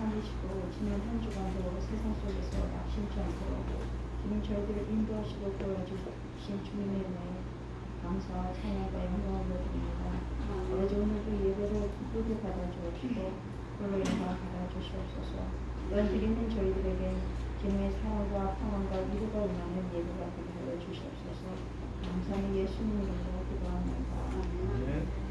삼으시고 지난 한 주간도 세상 속에서 낙심치 않도록 지금 저희들을 인도하시고 도와주신 주님의 은혜에 감사와 찬양과 영광을 드립니다. 아버지 오늘도 예배를 기쁘게 받아주시고 그로 영광을 받아주시옵소서. 이런 드리는 저희들에게 주님의 사랑과 평안과 위로가 임하는 예배가 되게 하여 주시옵소서. 감사는 예수님 이름으로 기도합니다. 아멘.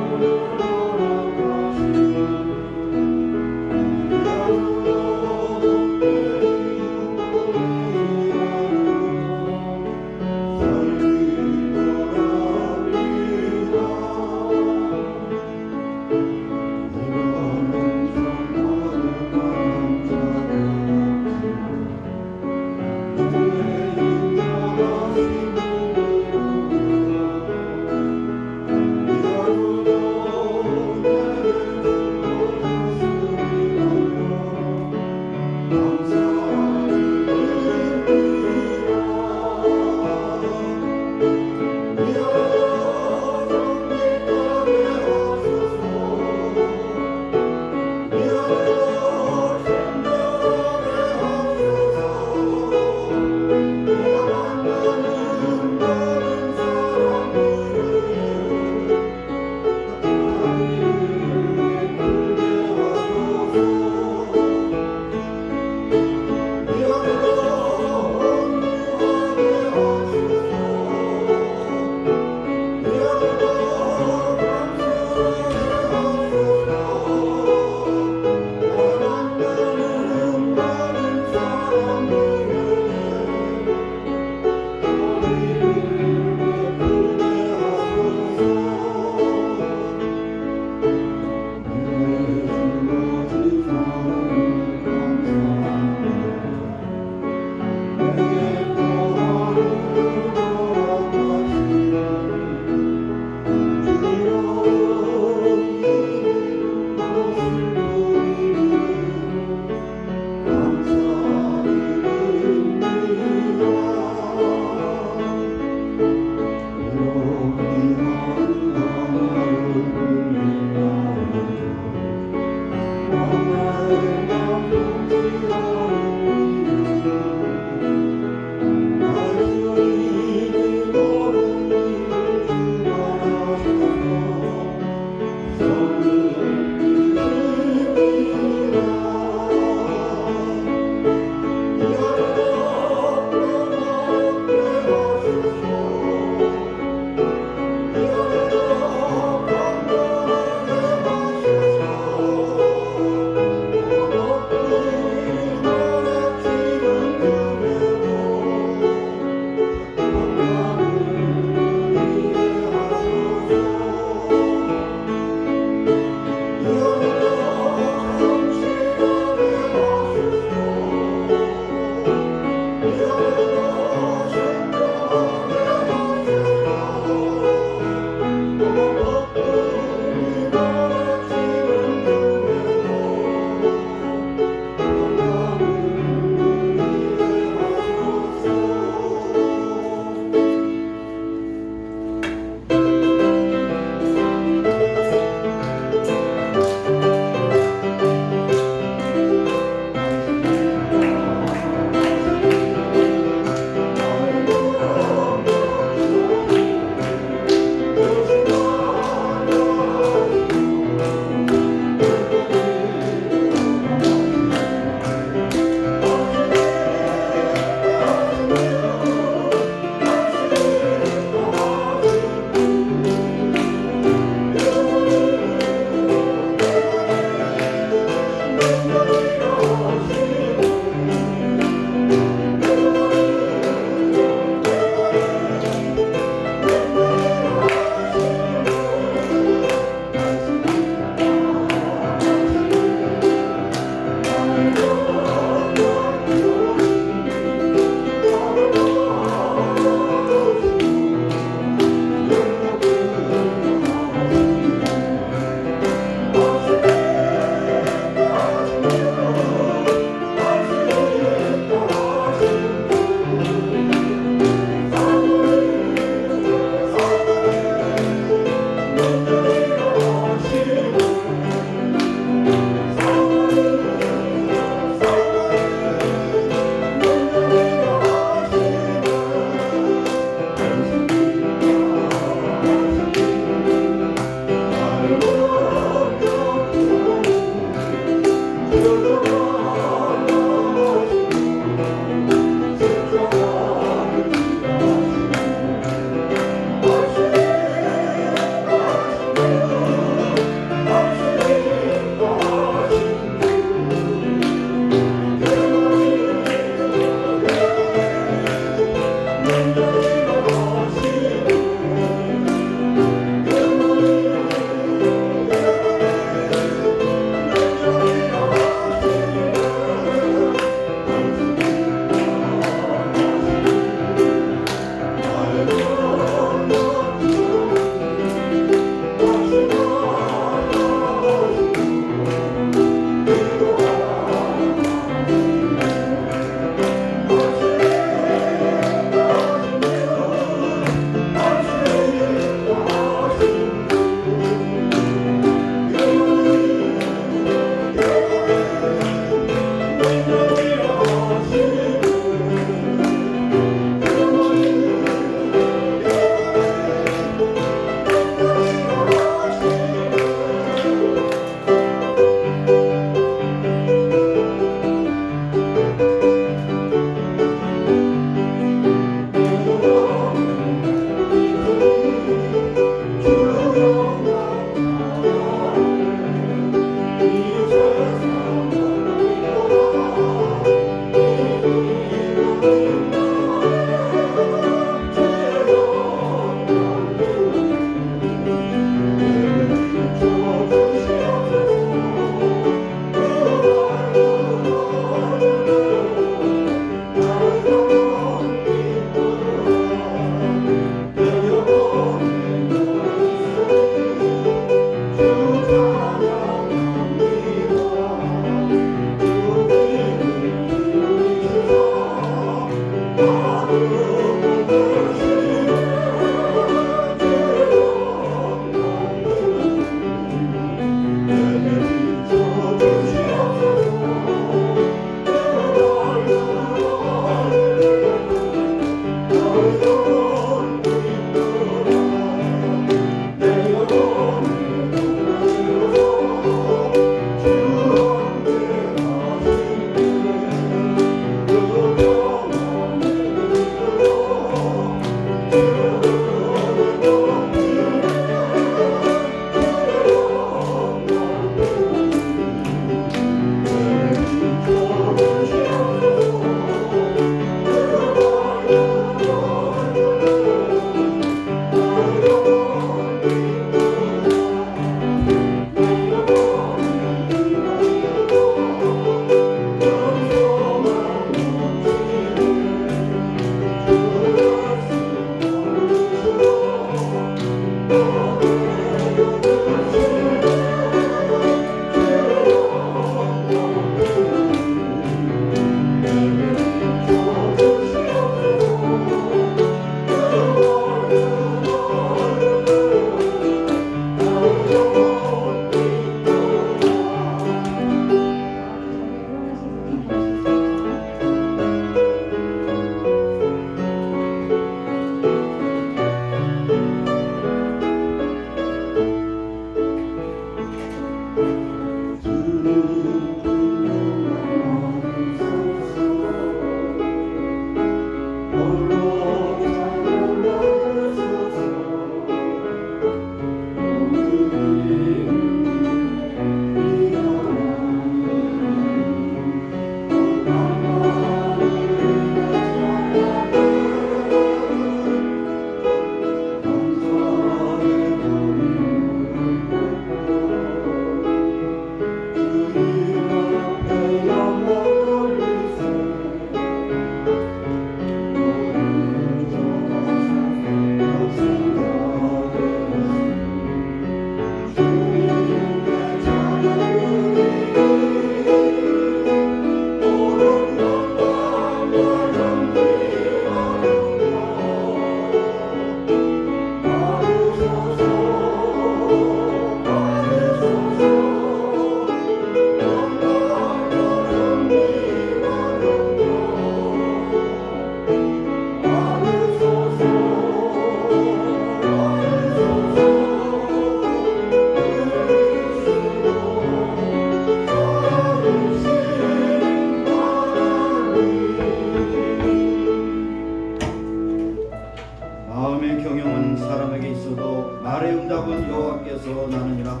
여호와께서 나느니라.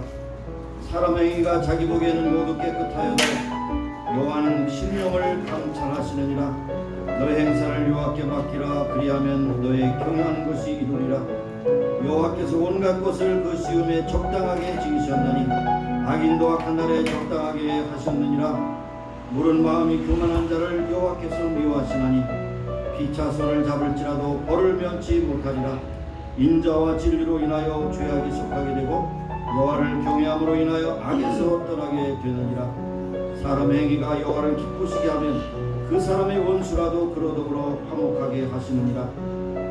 사람의 행위가 자기 보기에는 모두 깨끗하여도 여호와는 심령을 감찰하시느니라. 너의 행사를 여호와께 맡기라. 그리하면 너의 경영하는 것이 이루리라. 여호와께서 온갖 것을 그 시음에 적당하게 지으셨나니 악인도 악한 날에 적당하게 하셨느니라. 물은 마음이 교만한 자를 여호와께서 미워하시나니 피차 손을 잡을지라도 벌을 면치 못하리라. 인자와 진리로 인하여 죄악이 속하게 되고 여호와를 경외함으로 인하여 악에서 떠나게 되느니라. 사람의 행위가 여호와를 기쁘시게 하면 그 사람의 원수라도 그로 더불어 화목하게 하시느니라.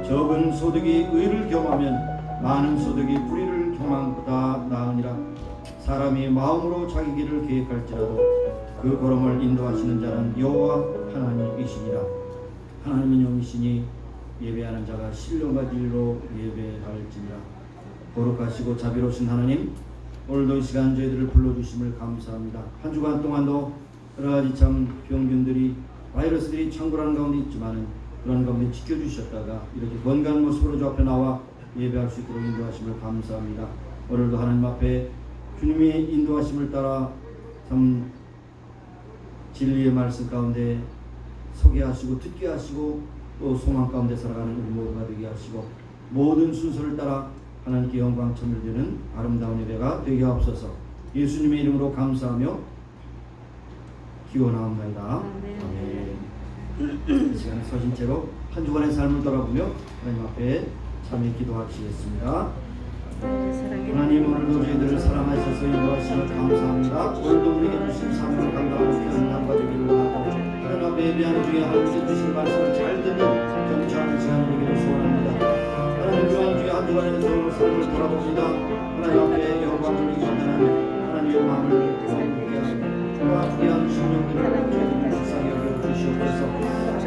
적은 소득이 의를 겸하면 많은 소득이 불의를 겸함보다 나으니라. 사람이 마음으로 자기 길을 계획할지라도 그 걸음을 인도하시는 자는 여호와 하나님이시니라. 하나님은 영이시니 예배하는 자가 신령과 진리로 예배할지니라. 거룩하시고 자비로우신 하나님, 오늘도 이 시간 저희들을 불러주심을 감사합니다. 한 주간 동안도 여러 가지 참 병균들이 바이러스들이 창궐하는 가운데 있지만은 그런 가운데 지켜주셨다가 이렇게 건강한 모습으로 주 앞에 나와 예배할 수 있도록 인도하심을 감사합니다. 오늘도 하나님 앞에 주님의 인도하심을 따라 참 진리의 말씀 가운데 서게 하시고 듣게 하시고 또 소망 가운데 살아가는 우리 모두가 되게 하시고 모든 순서를 따라 하나님께 영광 찬미를 드리는 아름다운 예배가 되게 하옵소서. 예수님의 이름으로 감사하며 기원하옵나이다. 아멘. 이 시간에 서신 채로 한 주간의 삶을 돌아보며 하나님 앞에 참여 기도하시겠습니다. 하나님, 오늘도 저희들을 사랑하셔서 인도하시며 감사합니다. 오늘도 우리에게 주신 사명을 감당하는 귀한 날과 되기를 원하고 하나님 앞에 예배하는 중에 하나님께 주신 말씀을 잘 듣는 경청하는 시간이 되기를 소원합니다. 하나님, 그러한 중에 한 주간의 삶을 돌아봅니다. 하나님 앞에 영광을 기원하는 하나님의 마음을 구하게 하시고 그와 귀한 신령들을 저희들을 불쌍히 여겨주시옵소서.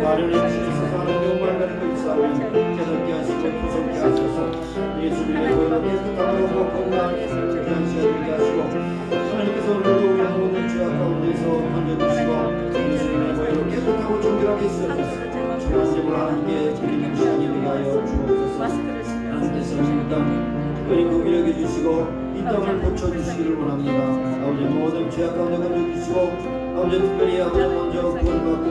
마련해 주시옵소서. 하나님의 영광을 가리고 있사오면 깨닫게 하시고 구속게 하소서. 예수님의 보혈로 깨끗함으로 건강하게 귀한 시간 되게 하시고 하나님께서 오늘도 우리 모든 죄악 가운데서 건져주시고 예수님의 보혈로 깨끗하고 정결하게 쓰셔주소서. 주의 이름으로 하나님께 드리는 시간이 되게 하여 주옵소서. 하나님께서 이 땅 특별히 긍휼히 여겨주시고 이 땅을 고쳐주시기를 원합니다. 아버지 모든 죄악 가운데 건져주시고 아버지 특별히 아버지 먼저 구원받고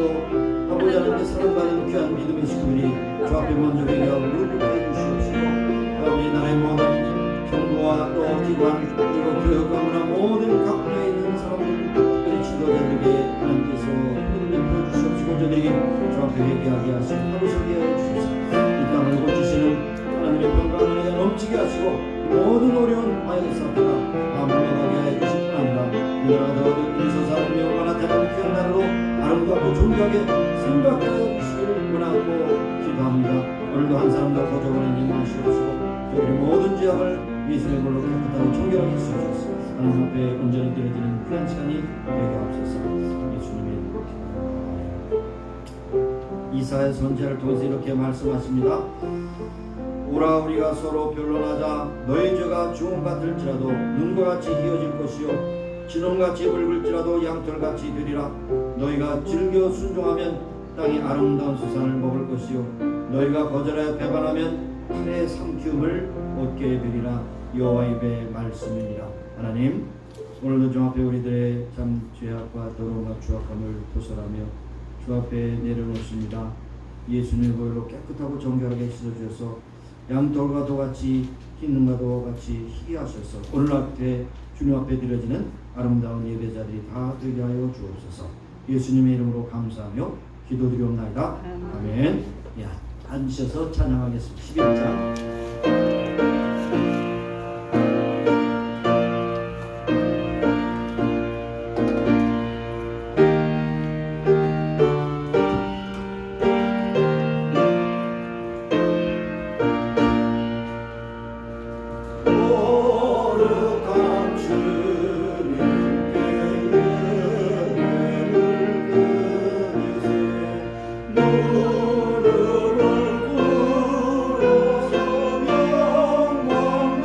아버지 하나님께 사랑받는 귀한 믿음의 식구들이 주 앞에 먼저 회개하고 무릎을 꿇어주시옵시고 아버지 나라의 모든 정부와 또 기관 그리고 교육과 문화 모든 각 분야에 있는 사람들 특별히 지도자들에게 하나님께서 무릎을 꿇어주시옵시고 저들이 주 앞에 회개하게 하시고 하루 서게 하여 주시옵소서. 이 땅을 고치시는 하나님의 평강을 은혜가 넘치게 하시고 모든 어려운 바이러스 앞에가 물러가게 하여 주실 뿐 아니라 이 나라가 더 어디서 사는 영원한 대단한 귀한 나라로 아름답고 존귀하게 생각하여 주시기를 원하고 기도합니다. 오늘도 한 사람도 거저버린 임하시옵시고 저희들의 모든 죄악을 예수님의 볼로 깨끗하고 정결하게 해주시옵소서. 하나님 앞에 온전히 드려지는 귀한 시간이 되게 하옵소서. 예수님의 이사야 선지자를 통해서 이렇게 말씀하십니다. 오라 우리가 서로 변론하자. 너의 죄가 주홍 같을지라도 눈과 같이 희어질 것이요 진홍같이 붉을지라도 양털같이 되리라. 너희가 즐겨 순종하면 땅이 아름다운 수산을 먹을 것이요 너희가 거절하여 배반하면 팔의 삼키움을 얻게 되리라. 여호와 입의 말씀이니라. 하나님, 오늘도 주 앞에 우리들의 참 죄악과 더러움과 추악함을 토설하며 주 앞에 내려놓습니다. 예수님의 보혈로 깨끗하고 정결하게 씻어주셔서 양털과도 같이 흰 눈과도 같이 희게 하셔서 오늘 앞에 주님 앞에 드려지는 아름다운 예배자들이 다 되게 하여 주옵소서. 예수님의 이름으로 감사하며 기도드리옵나이다. 아멘. 앉으셔서 찬양하겠습니다. 11장 무릎을 꿇어서 영광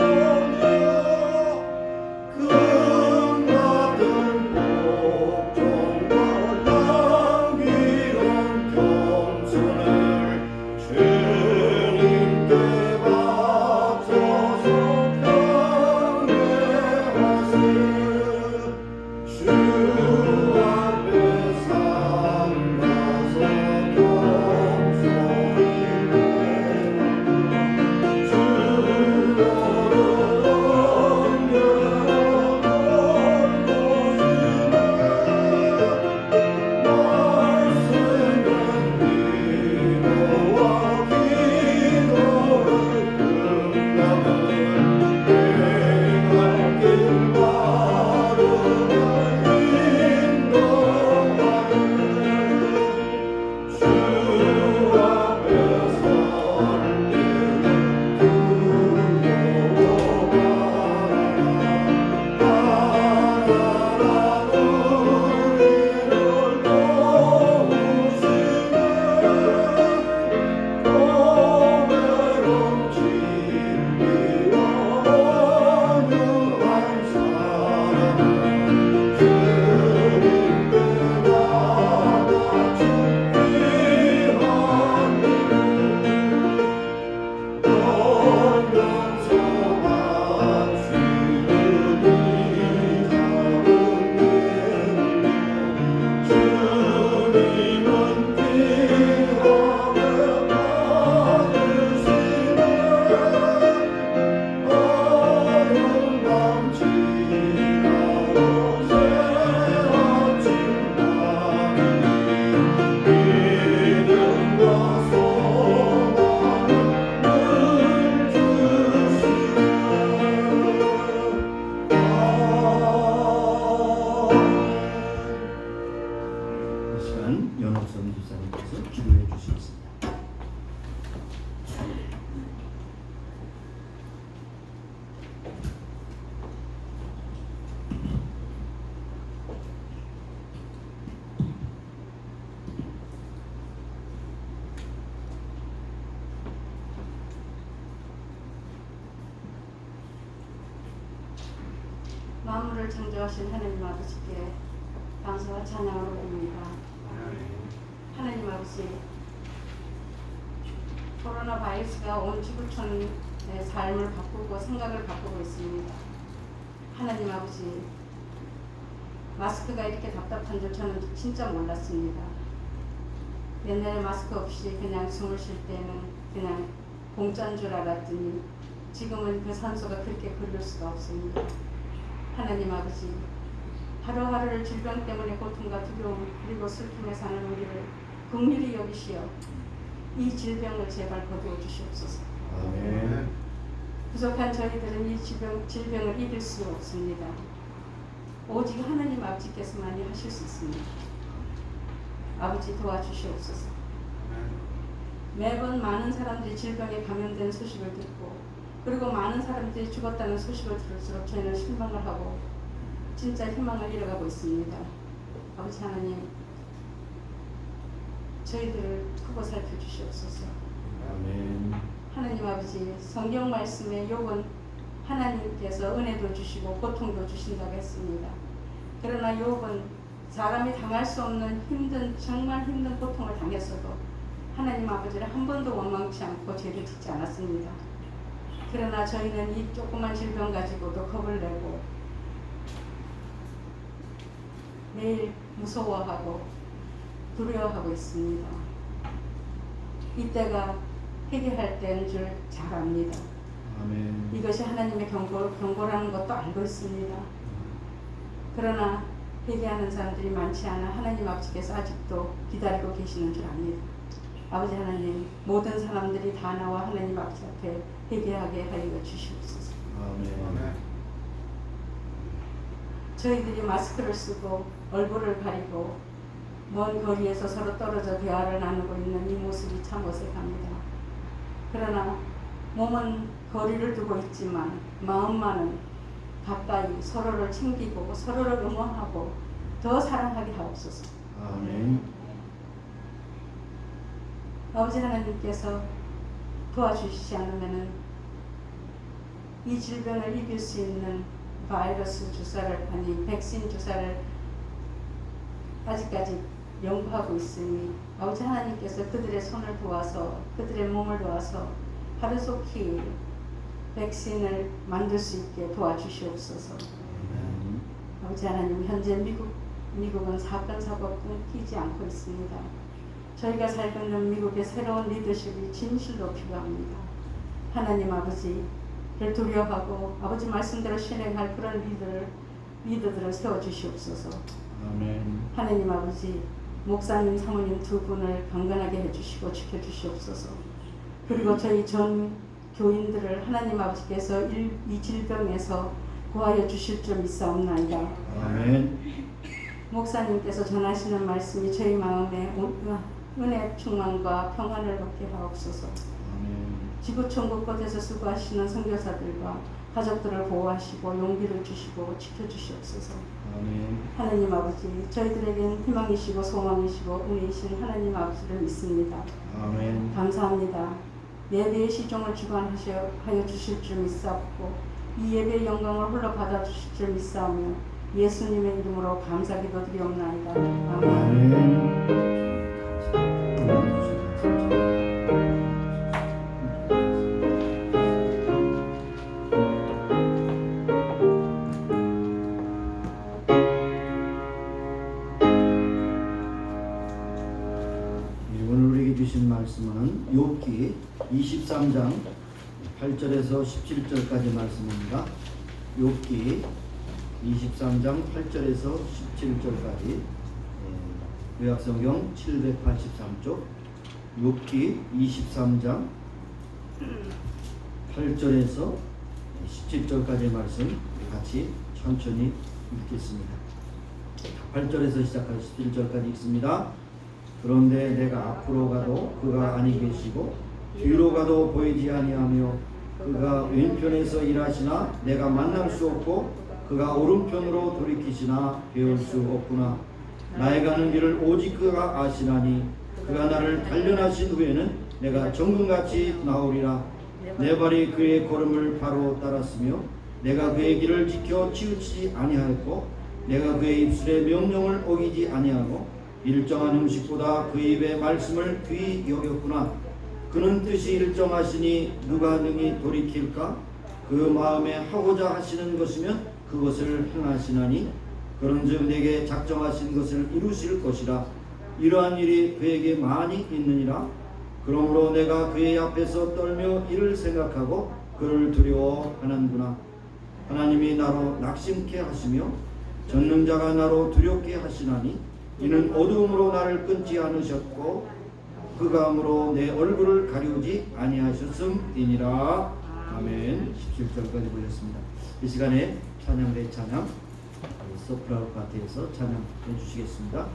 만물을 창조하신 하나님 아버지께 감사와 찬양을 올립니다. 하나님 아버지, 코로나 바이러스가 온 지구촌의 삶을 바꾸고 생각을 바꾸고 있습니다. 하나님 아버지, 마스크가 이렇게 답답한 줄 저는 진짜 몰랐습니다. 옛날에 마스크 없이 그냥 숨을 쉴 때는 그냥 공짜인 줄 알았더니 지금은 그 산소가 그렇게 그리울 수가 없습니다. 하나님 아버지, 하루하루를 질병 때문에 고통과 두려움 그리고 슬픔에 사는 우리를 긍휼히 여기시어 이 질병을 제발 거두어 주시옵소서. 아멘. 부족한 저희들은 이 질병을 이길 수 없습니다. 오직 하나님 아버지께서만이 하실 수 있습니다. 아버지 도와주시옵소서. 매번 많은 사람들이 질병에 감염된 소식을 듣고 그리고 많은 사람들이 죽었다는 소식을 들을수록 저희는 실망을 하고 진짜 희망을 잃어가고 있습니다. 아버지 하나님, 저희들을 크고 살펴주시옵소서. 아멘. 하나님 아버지, 성경 말씀에 욥은 하나님께서 은혜도 주시고 고통도 주신다고 했습니다. 그러나 욥은 사람이 당할 수 없는 정말 힘든 고통을 당했어도 하나님 아버지를 한 번도 원망치 않고 죄를 짓지 않았습니다. 그러나 저희는 이 조그만 질병 가지고도 겁을 내고 매일 무서워하고 두려워하고 있습니다. 이때가 회개할 때인 줄 잘 압니다. 아멘. 이것이 하나님의 경고라는 것도 알고 있습니다. 그러나 회개하는 사람들이 많지 않아 하나님 아버지께서 아직도 기다리고 계시는 줄 압니다. 아버지 하나님, 모든 사람들이 다 나와 하나님 아버지 앞에 회개하게 하여 주시옵소서. 아멘. 저희들이 마스크를 쓰고 얼굴을 가리고 먼 거리에서 서로 떨어져 대화를 나누고 있는 이 모습이 참 어색합니다. 그러나 몸은 거리를 두고 있지만 마음만은 가까이 서로를 챙기고 서로를 응원하고 더 사랑하게 하옵소서. 아멘. 아버지 하나님께서 도와주시지 않으면 이 질병을 이길 수 있는 바이러스 주사를 백신 주사를 아직까지 연구하고 있으니 아버지 하나님께서 그들의 손을 도와서 그들의 몸을 도와서 하루속히 백신을 만들 수 있게 도와주시옵소서. 아버지 하나님, 현재 미국은 사건 사고 끊기지 않고 있습니다. 저희가 살고 있는 미국의 새로운 리더십이 진실로 필요합니다. 하나님 아버지를 두려워하고 아버지 말씀대로 실행할 그런 리더들을 세워주시옵소서. 아멘. 하나님 아버지, 목사님, 사모님 두 분을 강건하게 해주시고 지켜주시옵소서. 그리고 저희 전 교인들을 하나님 아버지께서 이 질병에서 구하여 주실 줄 믿사옵나이다. 아멘. 목사님께서 전하시는 말씀이 저희 마음에 은혜 충만과 평안을 얻게 하옵소서. 아멘. 지구촌 곳곳에서 수고하시는 선교사들과 가족들을 보호하시고 용기를 주시고 지켜주시옵소서. 아멘. 하나님 아버지, 저희들에겐 희망이시고 소망이시고 은혜이신 하나님 아버지를 믿습니다. 아멘. 감사합니다. 예배의 시종을 주관하여 주실 줄 믿사옵고 이 예배의 영광을 홀로 받아주실 줄 믿사오며 예수님의 이름으로 감사기도 드리옵나이다. 아멘. 아멘. 오늘 우리에게 주신 말씀은 욥기 23장 8절에서 17절까지 말씀입니다. 욥기 23장 8절에서 17절까지 요약성경 783쪽 욥기 23장 8절에서 17절까지 말씀 같이 천천히 읽겠습니다. 8절에서 시작해서 17절까지 읽습니다. 그런데 내가 앞으로 가도 그가 아니 계시고 뒤로 가도 보이지 아니하며 그가 왼편에서 일하시나 내가 만날 수 없고 그가 오른편으로 돌이키시나 배울 수 없구나. 나의 가는 길을 오직 그가 아시나니 그가 나를 단련하신 후에는 내가 정금같이 나오리라. 내 발이 그의 걸음을 바로 따랐으며 내가 그의 길을 지켜 치우치지 아니하였고 내가 그의 입술의 명령을 어기지 아니하고 일정한 음식보다 그 입의 말씀을 귀히 여겼구나. 그는 뜻이 일정하시니 누가 능히 돌이킬까? 그 마음에 하고자 하시는 것이면 그것을 행하시나니 그런즉 내게 작정하신 것을 이루실 것이라. 이러한 일이 그에게 많이 있느니라. 그러므로 내가 그의 앞에서 떨며 이를 생각하고 그를 두려워하는구나. 하나님이 나로 낙심케 하시며 전능자가 나로 두렵게 하시나니 이는 어두움으로 나를 끊지 않으셨고 흑암으로 내 얼굴을 가리우지 아니하셨음이니라. 아멘. 17절까지 보셨습니다. 이 시간에 찬양대 찬양 소프라노 파트에서 찬양해 주시겠습니다.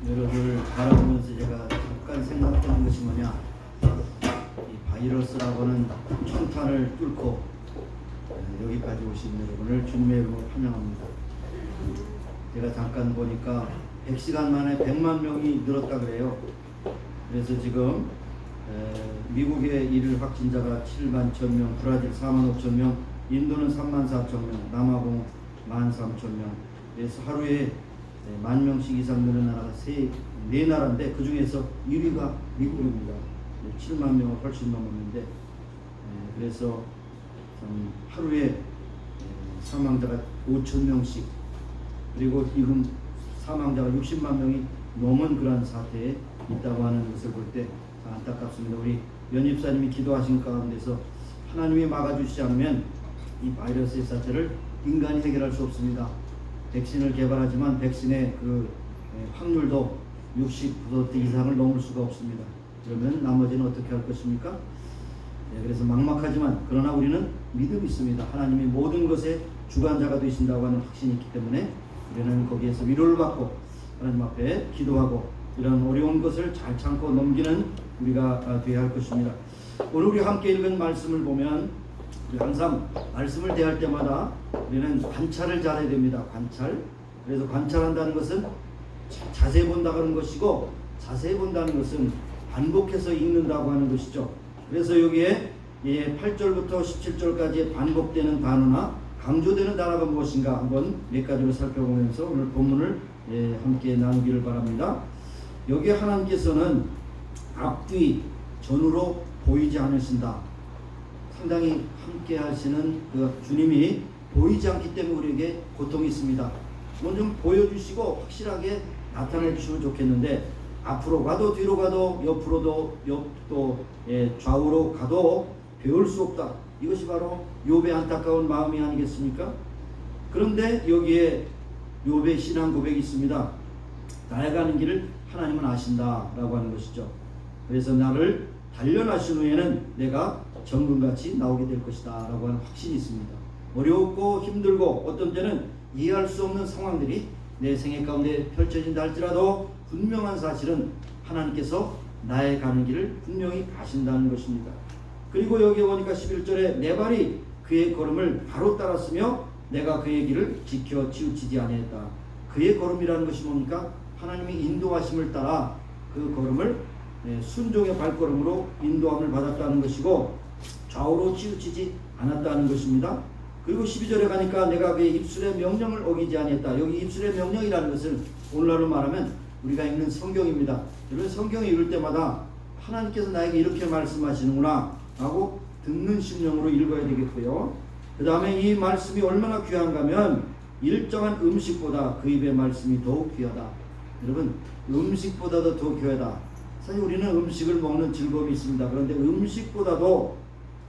여러분을 바라보면서 제가 잠깐 생각하는 것이 뭐냐, 이 바이러스라고는 천탄을 뚫고 여기까지 오신 여러분을 주님의 이름으로 환영합니다. 제가 잠깐 보니까 100시간 만에 100만 명이 늘었다 그래요. 그래서 지금 미국의 일일 확진자가 7만 1,000명, 브라질 4만 5천 명, 인도는 3만 4천 명, 남아공 1만 3천 명. 그래서 하루에 10,000명씩 이상 느는 나라가 네 나라인데 그 중에서 1위가 미국입니다. 7만 명을 훨씬 넘었는데 그래서 하루에 사망자가 5천 명씩 그리고 지금 사망자가 60만 명이 넘은 그런 사태에 있다고 하는 것을 볼 때 안타깝습니다. 우리 연입사님이 기도하신 가운데서 하나님이 막아주시지 않으면 이 바이러스의 사태를 인간이 해결할 수 없습니다. 백신을 개발하지만 백신의 그 확률도 60% 이상을 넘을 수가 없습니다. 그러면 나머지는 어떻게 할 것입니까? 그래서 막막하지만 그러나 우리는 믿음이 있습니다. 하나님이 모든 것의 주관자가 되신다고 하는 확신이 있기 때문에 우리는 거기에서 위로를 받고 하나님 앞에 기도하고 이런 어려운 것을 잘 참고 넘기는 우리가 되어야 할 것입니다. 오늘 우리 함께 읽은 말씀을 보면 항상 말씀을 대할 때마다 우리는 관찰을 잘해야 됩니다. 관찰. 그래서 관찰한다는 것은 자세히 본다는 것이고 자세히 본다는 것은 반복해서 읽는다고 하는 것이죠. 그래서 여기에 8절부터 17절까지 반복되는 단어나 강조되는 단어가 무엇인가 한번 몇 가지로 살펴보면서 오늘 본문을 함께 나누기를 바랍니다. 여기 하나님께서는 앞뒤 전후로 보이지 않으신다. 상당히 함께 하시는 그 주님이 보이지 않기 때문에 우리에게 고통이 있습니다. 그건 좀 보여주시고 확실하게 나타내 주시면 좋겠는데 앞으로 가도 뒤로 가도 옆으로도 옆도 좌우로 가도 배울 수 없다. 이것이 바로 욥의 안타까운 마음이 아니겠습니까? 그런데 여기에 욥의 신앙 고백이 있습니다. 나의 가는 길을 하나님은 아신다라고 하는 것이죠. 그래서 나를 단련하신 후에는 내가 정금같이 나오게 될 것이다 라고 하는 확신이 있습니다. 어렵고 힘들고 어떤 때는 이해할 수 없는 상황들이 내 생애 가운데 펼쳐진다 할지라도 분명한 사실은 하나님께서 나의 가는 길을 분명히 아신다는 것입니다. 그리고 여기 보니까 11절에 내 발이 그의 걸음을 바로 따랐으며 내가 그의 길을 지켜 치우치지 아니했다. 그의 걸음이라는 것이 뭡니까? 하나님이 인도하심을 따라 그 걸음을 순종의 발걸음으로 인도함을 받았다는 것이고 좌우로 치우치지 않았다는 것입니다. 그리고 12절에 가니까 내가 그의 입술의 명령을 어기지 아니했다. 여기 입술의 명령이라는 것은 오늘날로 말하면 우리가 읽는 성경입니다. 여러분 성경을 읽을 때마다 하나님께서 나에게 이렇게 말씀하시는구나 하고 듣는 심령으로 읽어야 되겠고요. 그 다음에 이 말씀이 얼마나 귀한가 하면 일정한 음식보다 그 입의 말씀이 더욱 귀하다. 여러분 음식보다도 더 귀하다. 사실 우리는 음식을 먹는 즐거움이 있습니다. 그런데 음식보다도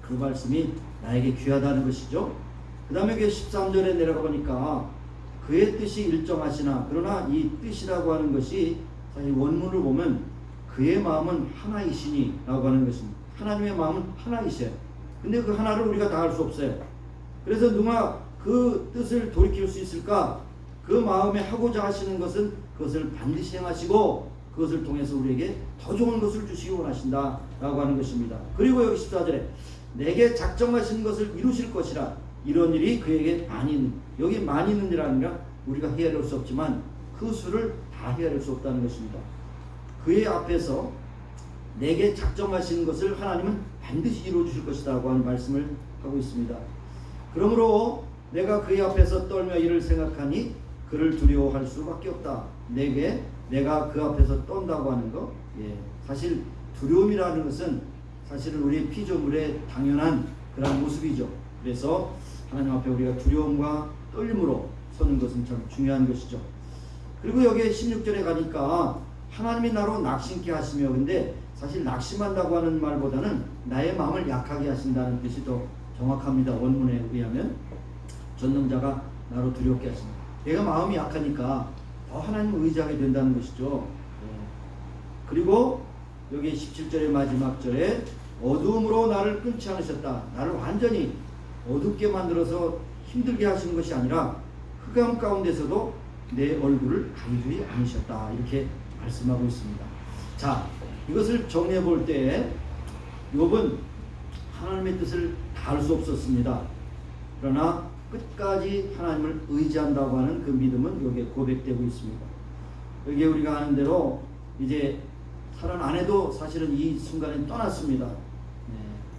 그 말씀이 나에게 귀하다는 것이죠. 그 다음에 13절에 내려가 보니까 그의 뜻이 일정하시나 그러나 이 뜻이라고 하는 것이 사실 원문을 보면 그의 마음은 하나이시니 라고 하는 것입니다. 하나님의 마음은 하나이셔요. 근데 그 하나를 우리가 다 할 수 없어요. 그래서 누가 그 뜻을 돌이킬 수 있을까? 그 마음에 하고자 하시는 것은 그것을 반드시 행하시고 그것을 통해서 우리에게 더 좋은 것을 주시기 원하신다 라고 하는 것입니다. 그리고 여기 14절에 내게 작정하신 것을 이루실 것이라 이런 일이 그에게 많이 있는, 여기 많이 있는 일 아니라 우리가 헤아릴 수 없지만 그 수를 다 헤아릴 수 없다는 것입니다. 그의 앞에서 내게 작정하신 것을 하나님은 반드시 이루어 주실 것이다 고 하는 말씀을 하고 있습니다. 그러므로 내가 그의 앞에서 떨며 이를 생각하니 그를 두려워할 수밖에 없다. 내가 그 앞에서 떤다고 하는 것, 사실 두려움이라는 것은 사실은 우리의 피조물의 당연한 그런 모습이죠. 그래서 하나님 앞에 우리가 두려움과 떨림으로 서는 것은 참 중요한 것이죠. 그리고 여기에 16절에 가니까 하나님이 나로 낙심케 하시며, 근데 사실 낙심한다고 하는 말보다는 나의 마음을 약하게 하신다는 뜻이 더 정확합니다. 원문에 의하면 전능자가 나로 두렵게 하십니다. 내가 마음이 약하니까 더 하나님을 의지하게 된다는 것이죠. 그리고 여기 17절의 마지막 절에 어두움으로 나를 끊지 않으셨다. 나를 완전히 어둡게 만들어서 힘들게 하시는 것이 아니라 흑암 가운데서도 내 얼굴을 가리지 않으셨다. 이렇게 말씀하고 있습니다. 자, 이것을 정리해 볼 때 욥은 하나님의 뜻을 다 알 수 없었습니다. 그러나 끝까지 하나님을 의지한다고 하는 그 믿음은 여기에 고백되고 있습니다. 여기에 우리가 아는 대로 이제 사랑 아내도 사실은 이 순간에 떠났습니다.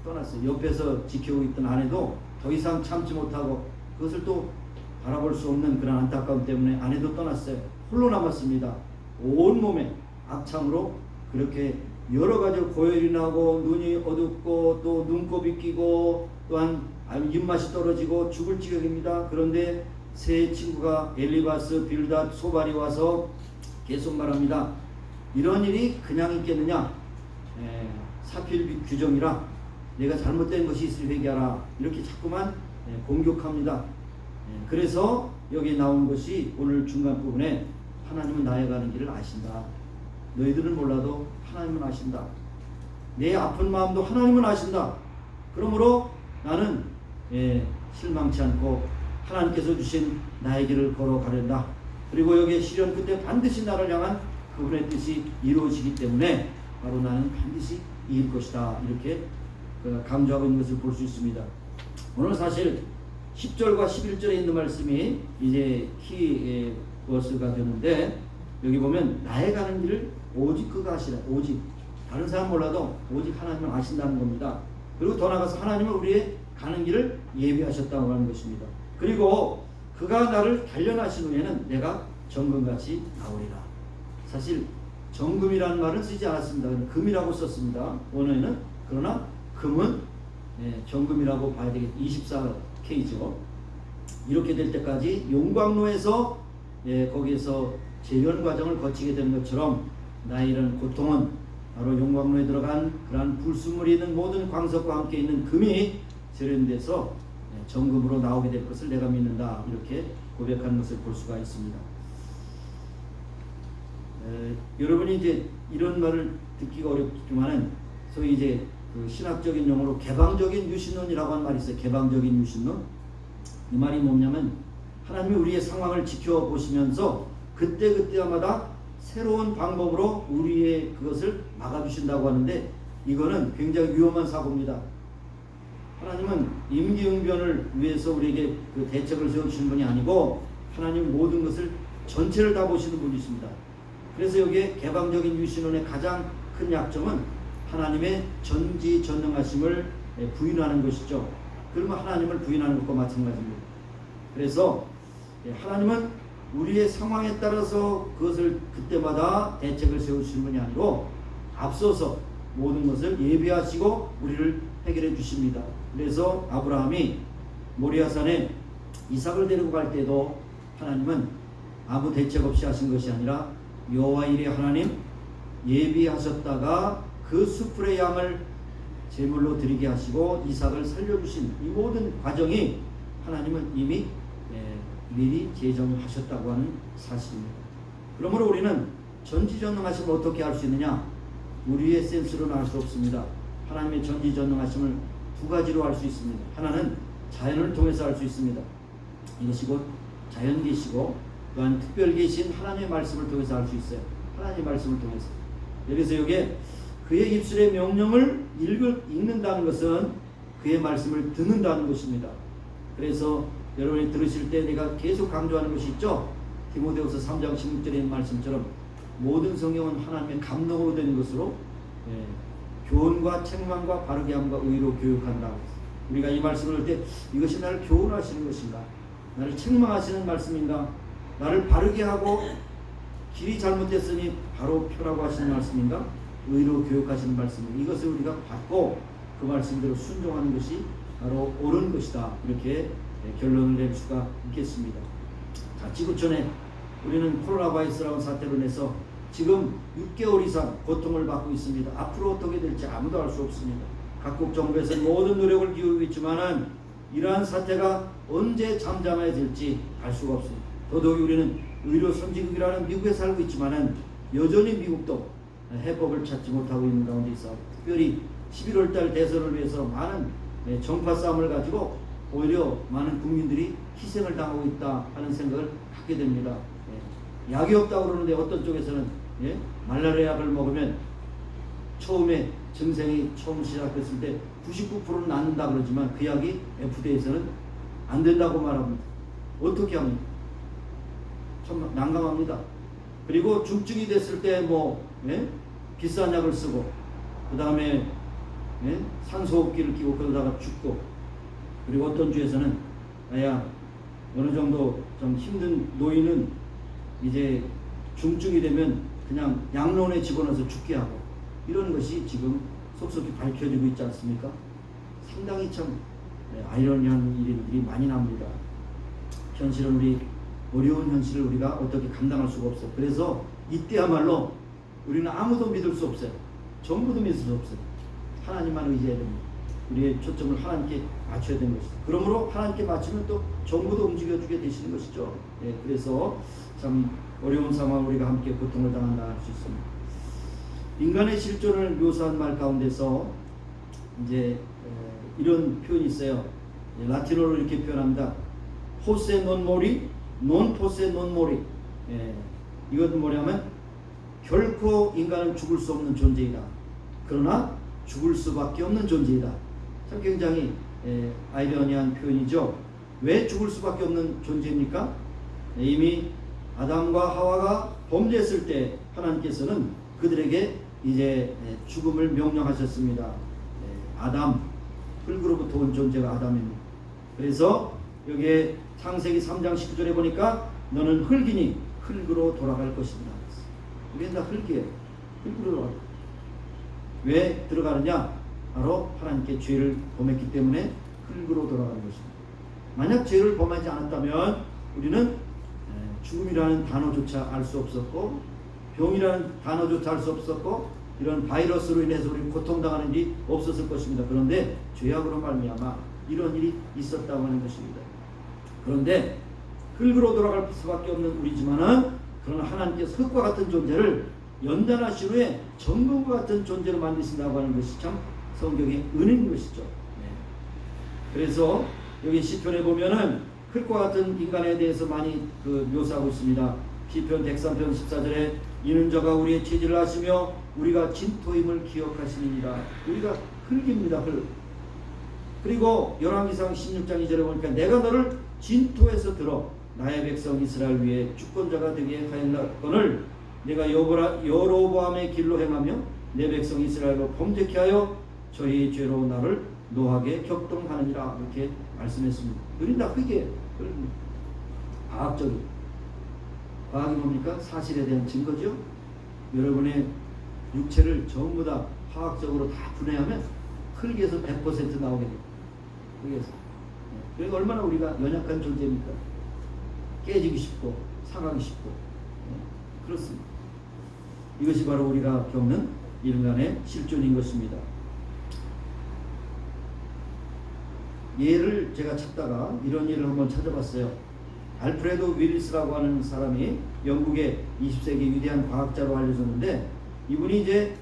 떠났어요. 옆에서 지키고 있던 아내도 더 이상 참지 못하고 그것을 또 바라볼 수 없는 그런 안타까움 때문에 아내도 떠났어요. 홀로 남았습니다. 온몸에 악창으로 그렇게 여러 가지 고열이 나고 눈이 어둡고 또 눈곱이 끼고 또한 입맛이 떨어지고 죽을 지경입니다. 그런데 세 친구가 엘리바스, 빌닷, 소발이 와서 계속 말합니다. 이런 일이 그냥 있겠느냐? 사필 규정이라 내가 잘못된 것이 있으니 회개하라. 이렇게 자꾸만 공격합니다. 그래서 여기 나온 것이 오늘 중간 부분에 하나님은 나의 가는 길을 아신다. 너희들은 몰라도 하나님은 아신다. 내 아픈 마음도 하나님은 아신다. 그러므로 나는 실망치 않고 하나님께서 주신 나의 길을 걸어가련다. 그리고 여기에 시련 끝에 반드시 나를 향한 그분의 뜻이 이루어지기 때문에 바로 나는 반드시 이길 것이다. 이렇게 강조하고 있는 것을 볼 수 있습니다. 오늘 사실 10절과 11절에 있는 말씀이 이제 키워드가 되는데 여기 보면 나의 가는 길을 오직 그가 아시라. 오직 다른 사람 몰라도 오직 하나님을 아신다는 겁니다. 그리고 더 나아가서 하나님은 우리의 가는 길을 예비하셨다고 하는 것입니다. 그리고 그가 나를 단련하신 후에는 내가 정금같이 나오리라. 사실 정금이라는 말은 쓰지 않았습니다. 금이라고 썼습니다. 원어에는. 그러나 금은 정금이라고 봐야 되겠죠. 24K죠. 이렇게 될 때까지 용광로에서 거기에서 재련 과정을 거치게 되는 것처럼 나의 이런 고통은 바로 용광로에 들어간 그러한 불순물이 있는 모든 광석과 함께 있는 금이 재련돼서 정금으로 나오게 될 것을 내가 믿는다. 이렇게 고백하는 것을 볼 수가 있습니다. 여러분이 이제 이런 말을 듣기가 어렵지만은 소위 이제 그 신학적인 용어로 개방적인 유신론이라고 하는 말이 있어요. 개방적인 유신론. 이 말이 뭐냐면 하나님이 우리의 상황을 지켜보시면서 그때그때마다 새로운 방법으로 우리의 그것을 막아주신다고 하는데 이거는 굉장히 위험한 사고입니다. 하나님은 임기응변을 위해서 우리에게 그 대책을 세워주시는 분이 아니고 하나님은 모든 것을 전체를 다 보시는 분이십니다. 그래서 여기에 개방적인 유신론의 가장 큰 약점은 하나님의 전지전능하심을 부인하는 것이죠. 그러면 하나님을 부인하는 것과 마찬가지입니다. 그래서 하나님은 우리의 상황에 따라서 그것을 그때마다 대책을 세우시는 분이 아니고 앞서서 모든 것을 예비하시고 우리를 해결해 주십니다. 그래서 아브라함이 모리아산에 이삭을 데리고 갈 때도 하나님은 아무 대책 없이 하신 것이 아니라 여호와 이레 하나님 예비하셨다가 그 수풀의 양을 제물로 드리게 하시고 이삭을 살려주신 이 모든 과정이 하나님은 이미 미리 제정하셨다고 하는 사실입니다. 그러므로 우리는 전지전능하심을 어떻게 알 수 있느냐? 우리의 센스로는 알 수 없습니다. 하나님의 전지전능하심을 두 가지로 알 수 있습니다. 하나는 자연을 통해서 알 수 있습니다. 이것이 곧 자연계시고 또한 특별계신 하나님의 말씀을 통해서 알 수 있어요. 하나님의 말씀을 통해서. 그래서 여기에 그의 입술의 명령을 읽는다는 것은 그의 말씀을 듣는다는 것입니다. 그래서 여러분이 들으실 때 내가 계속 강조하는 것이 있죠. 디모데후서 3장 16절에 있는 말씀처럼 모든 성경은 하나님의 감동으로 된 것으로 교훈과 책망과 바르게 함과 의로 교육한다. 우리가 이 말씀을 할 때 이것이 나를 교훈하시는 것인가? 나를 책망하시는 말씀인가? 나를 바르게 하고 길이 잘못됐으니 바로 펴라고 하시는 말씀인가? 의로 교육하시는 말씀인가? 이것을 우리가 받고 그 말씀대로 순종하는 것이 바로 옳은 것이다. 이렇게 결론을 낼 수가 있겠습니다. 자, 지구촌에 우리는 코로나 바이러스라는 사태로 인해서 지금 6개월 이상 고통을 받고 있습니다. 앞으로 어떻게 될지 아무도 알 수 없습니다. 각국 정부에서 모든 노력을 기울이고 있지만은 이러한 사태가 언제 잠잠해질지 알 수가 없습니다. 더더욱 우리는 의료 선진국이라는 미국에 살고 있지만은 여전히 미국도 해법을 찾지 못하고 있는 가운데 있어 특별히 11월달 대선을 위해서 많은 정파 싸움을 가지고 오히려 많은 국민들이 희생을 당하고 있다 하는 생각을 갖게 됩니다. 약이 없다고 그러는데 어떤 쪽에서는 말라리아 약을 먹으면 처음에 증상이 처음 시작했을 때 99%는 낫는다 그러지만 그 약이 FDA에서는 안 된다고 말합니다. 어떻게 합니까? 참 난감합니다. 그리고 중증이 됐을 때 비싼 약을 쓰고 그 다음에 산소호흡기를 끼고 그러다가 죽고 그리고 어떤 주에서는 어느 정도 좀 힘든 노인은 이제 중증이 되면 그냥 양론에 집어넣어서 죽게 하고 이런 것이 지금 속속히 밝혀지고 있지 않습니까? 상당히 참 아이러니한 일들이 많이 납니다. 현실은 어려운 현실을 우리가 어떻게 감당할 수가 없어요. 그래서 이때야말로 우리는 아무도 믿을 수 없어요. 정부도 믿을 수 없어요. 하나님만 의지해야 됩니다. 우리의 초점을 하나님께 맞춰야 되는 것이죠. 그러므로 하나님께 맞추면 또 정부도 움직여주게 되시는 것이죠. 그래서 참 어려운 상황 우리가 함께 고통을 당한다 할 수 있습니다. 인간의 실존을 묘사한 말 가운데서 이제 이런 표현이 있어요. 라틴어로 이렇게 표현합니다. 포세 논 모리, 논 포세 논 모리. 이것은 뭐냐면 결코 인간은 죽을 수 없는 존재이다. 그러나 죽을 수밖에 없는 존재이다. 참 굉장히 아이러니한 표현이죠. 왜 죽을 수밖에 없는 존재입니까? 이미 아담과 하와가 범죄했을 때 하나님께서는 그들에게 이제 죽음을 명령하셨습니다. 아담, 흙으로부터 온 존재가 아담입니다. 그래서 여기에 창세기 3장 19절에 보니까 너는 흙이니 흙으로 돌아갈 것입니다. 우리는 다 흙이에요. 흙으로 돌아갈 거예요. 왜 들어가느냐? 바로 하나님께 죄를 범했기 때문에 흙으로 돌아가는 것입니다. 만약 죄를 범하지 않았다면 우리는 죽음이라는 단어조차 알 수 없었고, 병이라는 단어조차 알 수 없었고, 이런 바이러스로 인해서 우리 고통당하는 일이 없었을 것입니다. 그런데 죄악으로 말미암아 이런 일이 있었다고 하는 것입니다. 그런데 흙으로 돌아갈 수밖에 없는 우리지만은, 그러나 하나님께서 흙과 같은 존재를 연단하신 후에 정금과 같은 존재로 만드신다고 하는 것이 참 성경의 은혜인 것이죠. 그래서 여기 시편에 보면은 흙과 같은 인간에 대해서 많이 묘사하고 있습니다. 시편 103편 14절에 이는 저가 우리의 체질을 아시며 우리가 진토임을 기억하시니라. 우리가 흙입니다. 흙. 그리고 열왕기상 16장 2절에 보니까 내가 너를 진토에서 들어 나의 백성 이스라엘 위에 주권자가 되게 하였거늘 내가 여로보암의 길로 행하며 내 백성 이스라엘로 범죄케 하여 저희 죄로 나를 노하게 격동하느니라. 이렇게 말씀했습니다. 우린 다 흙이에요. 과학적인. 과학이 뭡니까? 사실에 대한 증거죠. 여러분의 육체를 전부 다 화학적으로 다 분해하면 흙에서 100% 나오게 됩니다. 흙에서. 그러니까 얼마나 우리가 연약한 존재입니까? 깨지기 쉽고 상하기 쉽고. 그렇습니다. 이것이 바로 우리가 겪는 인간의 실존인 것입니다. 예를 제가 찾다가 이런 예를 한번 찾아봤어요. 알프레도 윌리스라고 하는 사람이 영국의 20세기 위대한 과학자로 알려졌는데, 이분이 이제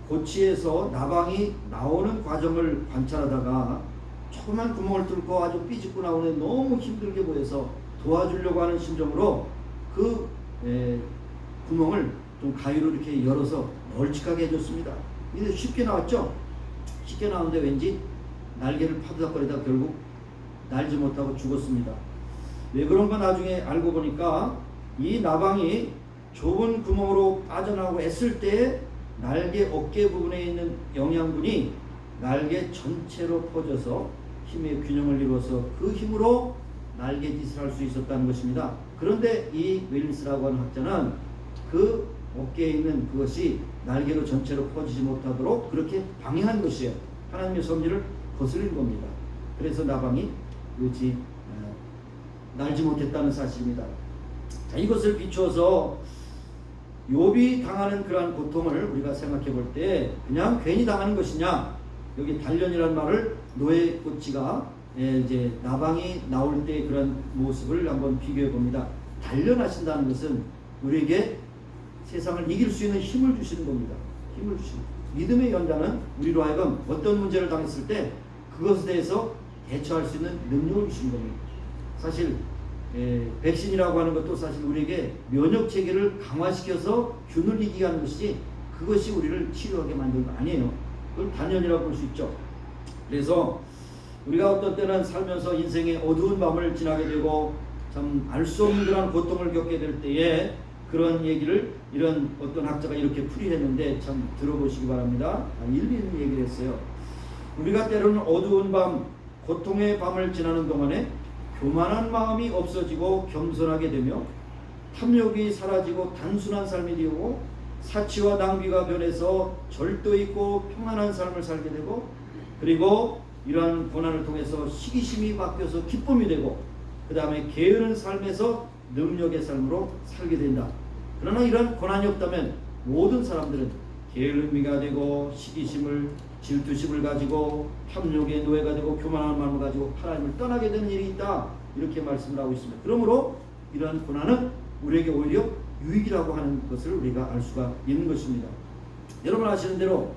고치에서 나방이 나오는 과정을 관찰하다가 조그만 구멍을 뚫고 아주 삐집고 나오는데 너무 힘들게 보여서 도와주려고 하는 심정으로 그 구멍을 좀 가위로 이렇게 열어서 널찍하게 해줬습니다. 이게 쉽게 나왔죠? 쉽게 나오는데 왠지 날개를 파드닥거리다 결국 날지 못하고 죽었습니다. 왜 그런가 나중에 알고 보니까 이 나방이 좁은 구멍으로 빠져나오고 애쓸 때 날개 어깨 부분에 있는 영양분이 날개 전체로 퍼져서 힘의 균형을 이루어서 그 힘으로 날개짓을 할 수 있었다는 것입니다. 그런데 이 윌리스라고 하는 학자는 그 어깨에 있는 그것이 날개로 전체로 퍼지지 못하도록 그렇게 방해한 것이에요. 하나님의 섭리를 거스르는 겁니다. 그래서 나방이 그렇지 날지 못했다는 사실입니다. 자, 이것을 비추어서 욥이 당하는 그러한 고통을 우리가 생각해 볼 때 그냥 괜히 당하는 것이냐? 여기 단련이라는 말을 노예 꼬치가 이제 나방이 나올 때 그런 모습을 한번 비교해 봅니다. 단련하신다는 것은 우리에게 세상을 이길 수 있는 힘을 주시는 겁니다. 힘을 주시는. 믿음의 연자는 우리로 하여금 어떤 문제를 당했을 때 그것에 대해서 대처할 수 있는 능력을 주시는 겁니다. 사실 백신이라고 하는 것도 사실 우리에게 면역 체계를 강화시켜서 균을 이기게 하는 것이지 그것이 우리를 치료하게 만드는 거 아니에요. 그걸 단연이라고 볼 수 있죠. 그래서 우리가 어떤 때는 살면서 인생의 어두운 밤을 지나게 되고 참 알 수 없는 그런 고통을 겪게 될 때에 그런 얘기를 이런 어떤 학자가 이렇게 풀이했는데 참 들어보시기 바랍니다. 일리 있는 얘기를 했어요. 우리가 때로는 어두운 밤, 고통의 밤을 지나는 동안에 교만한 마음이 없어지고 겸손하게 되며 탐욕이 사라지고 단순한 삶이 되고 사치와 낭비가 변해서 절도 있고 평안한 삶을 살게 되고, 그리고 이러한 고난을 통해서 시기심이 바뀌어서 기쁨이 되고, 그 다음에 게으른 삶에서 능력의 삶으로 살게 된다. 그러나 이러한 고난이 없다면 모든 사람들은 게을름이가 되고 시기심을, 질투심을 가지고 탐욕의 노예가 되고 교만한 마음을 가지고 하나님을 떠나게 되는 일이 있다, 이렇게 말씀을 하고 있습니다. 그러므로 이러한 고난은 우리에게 오히려 유익이라고 하는 것을 우리가 알 수가 있는 것입니다. 여러분 아시는 대로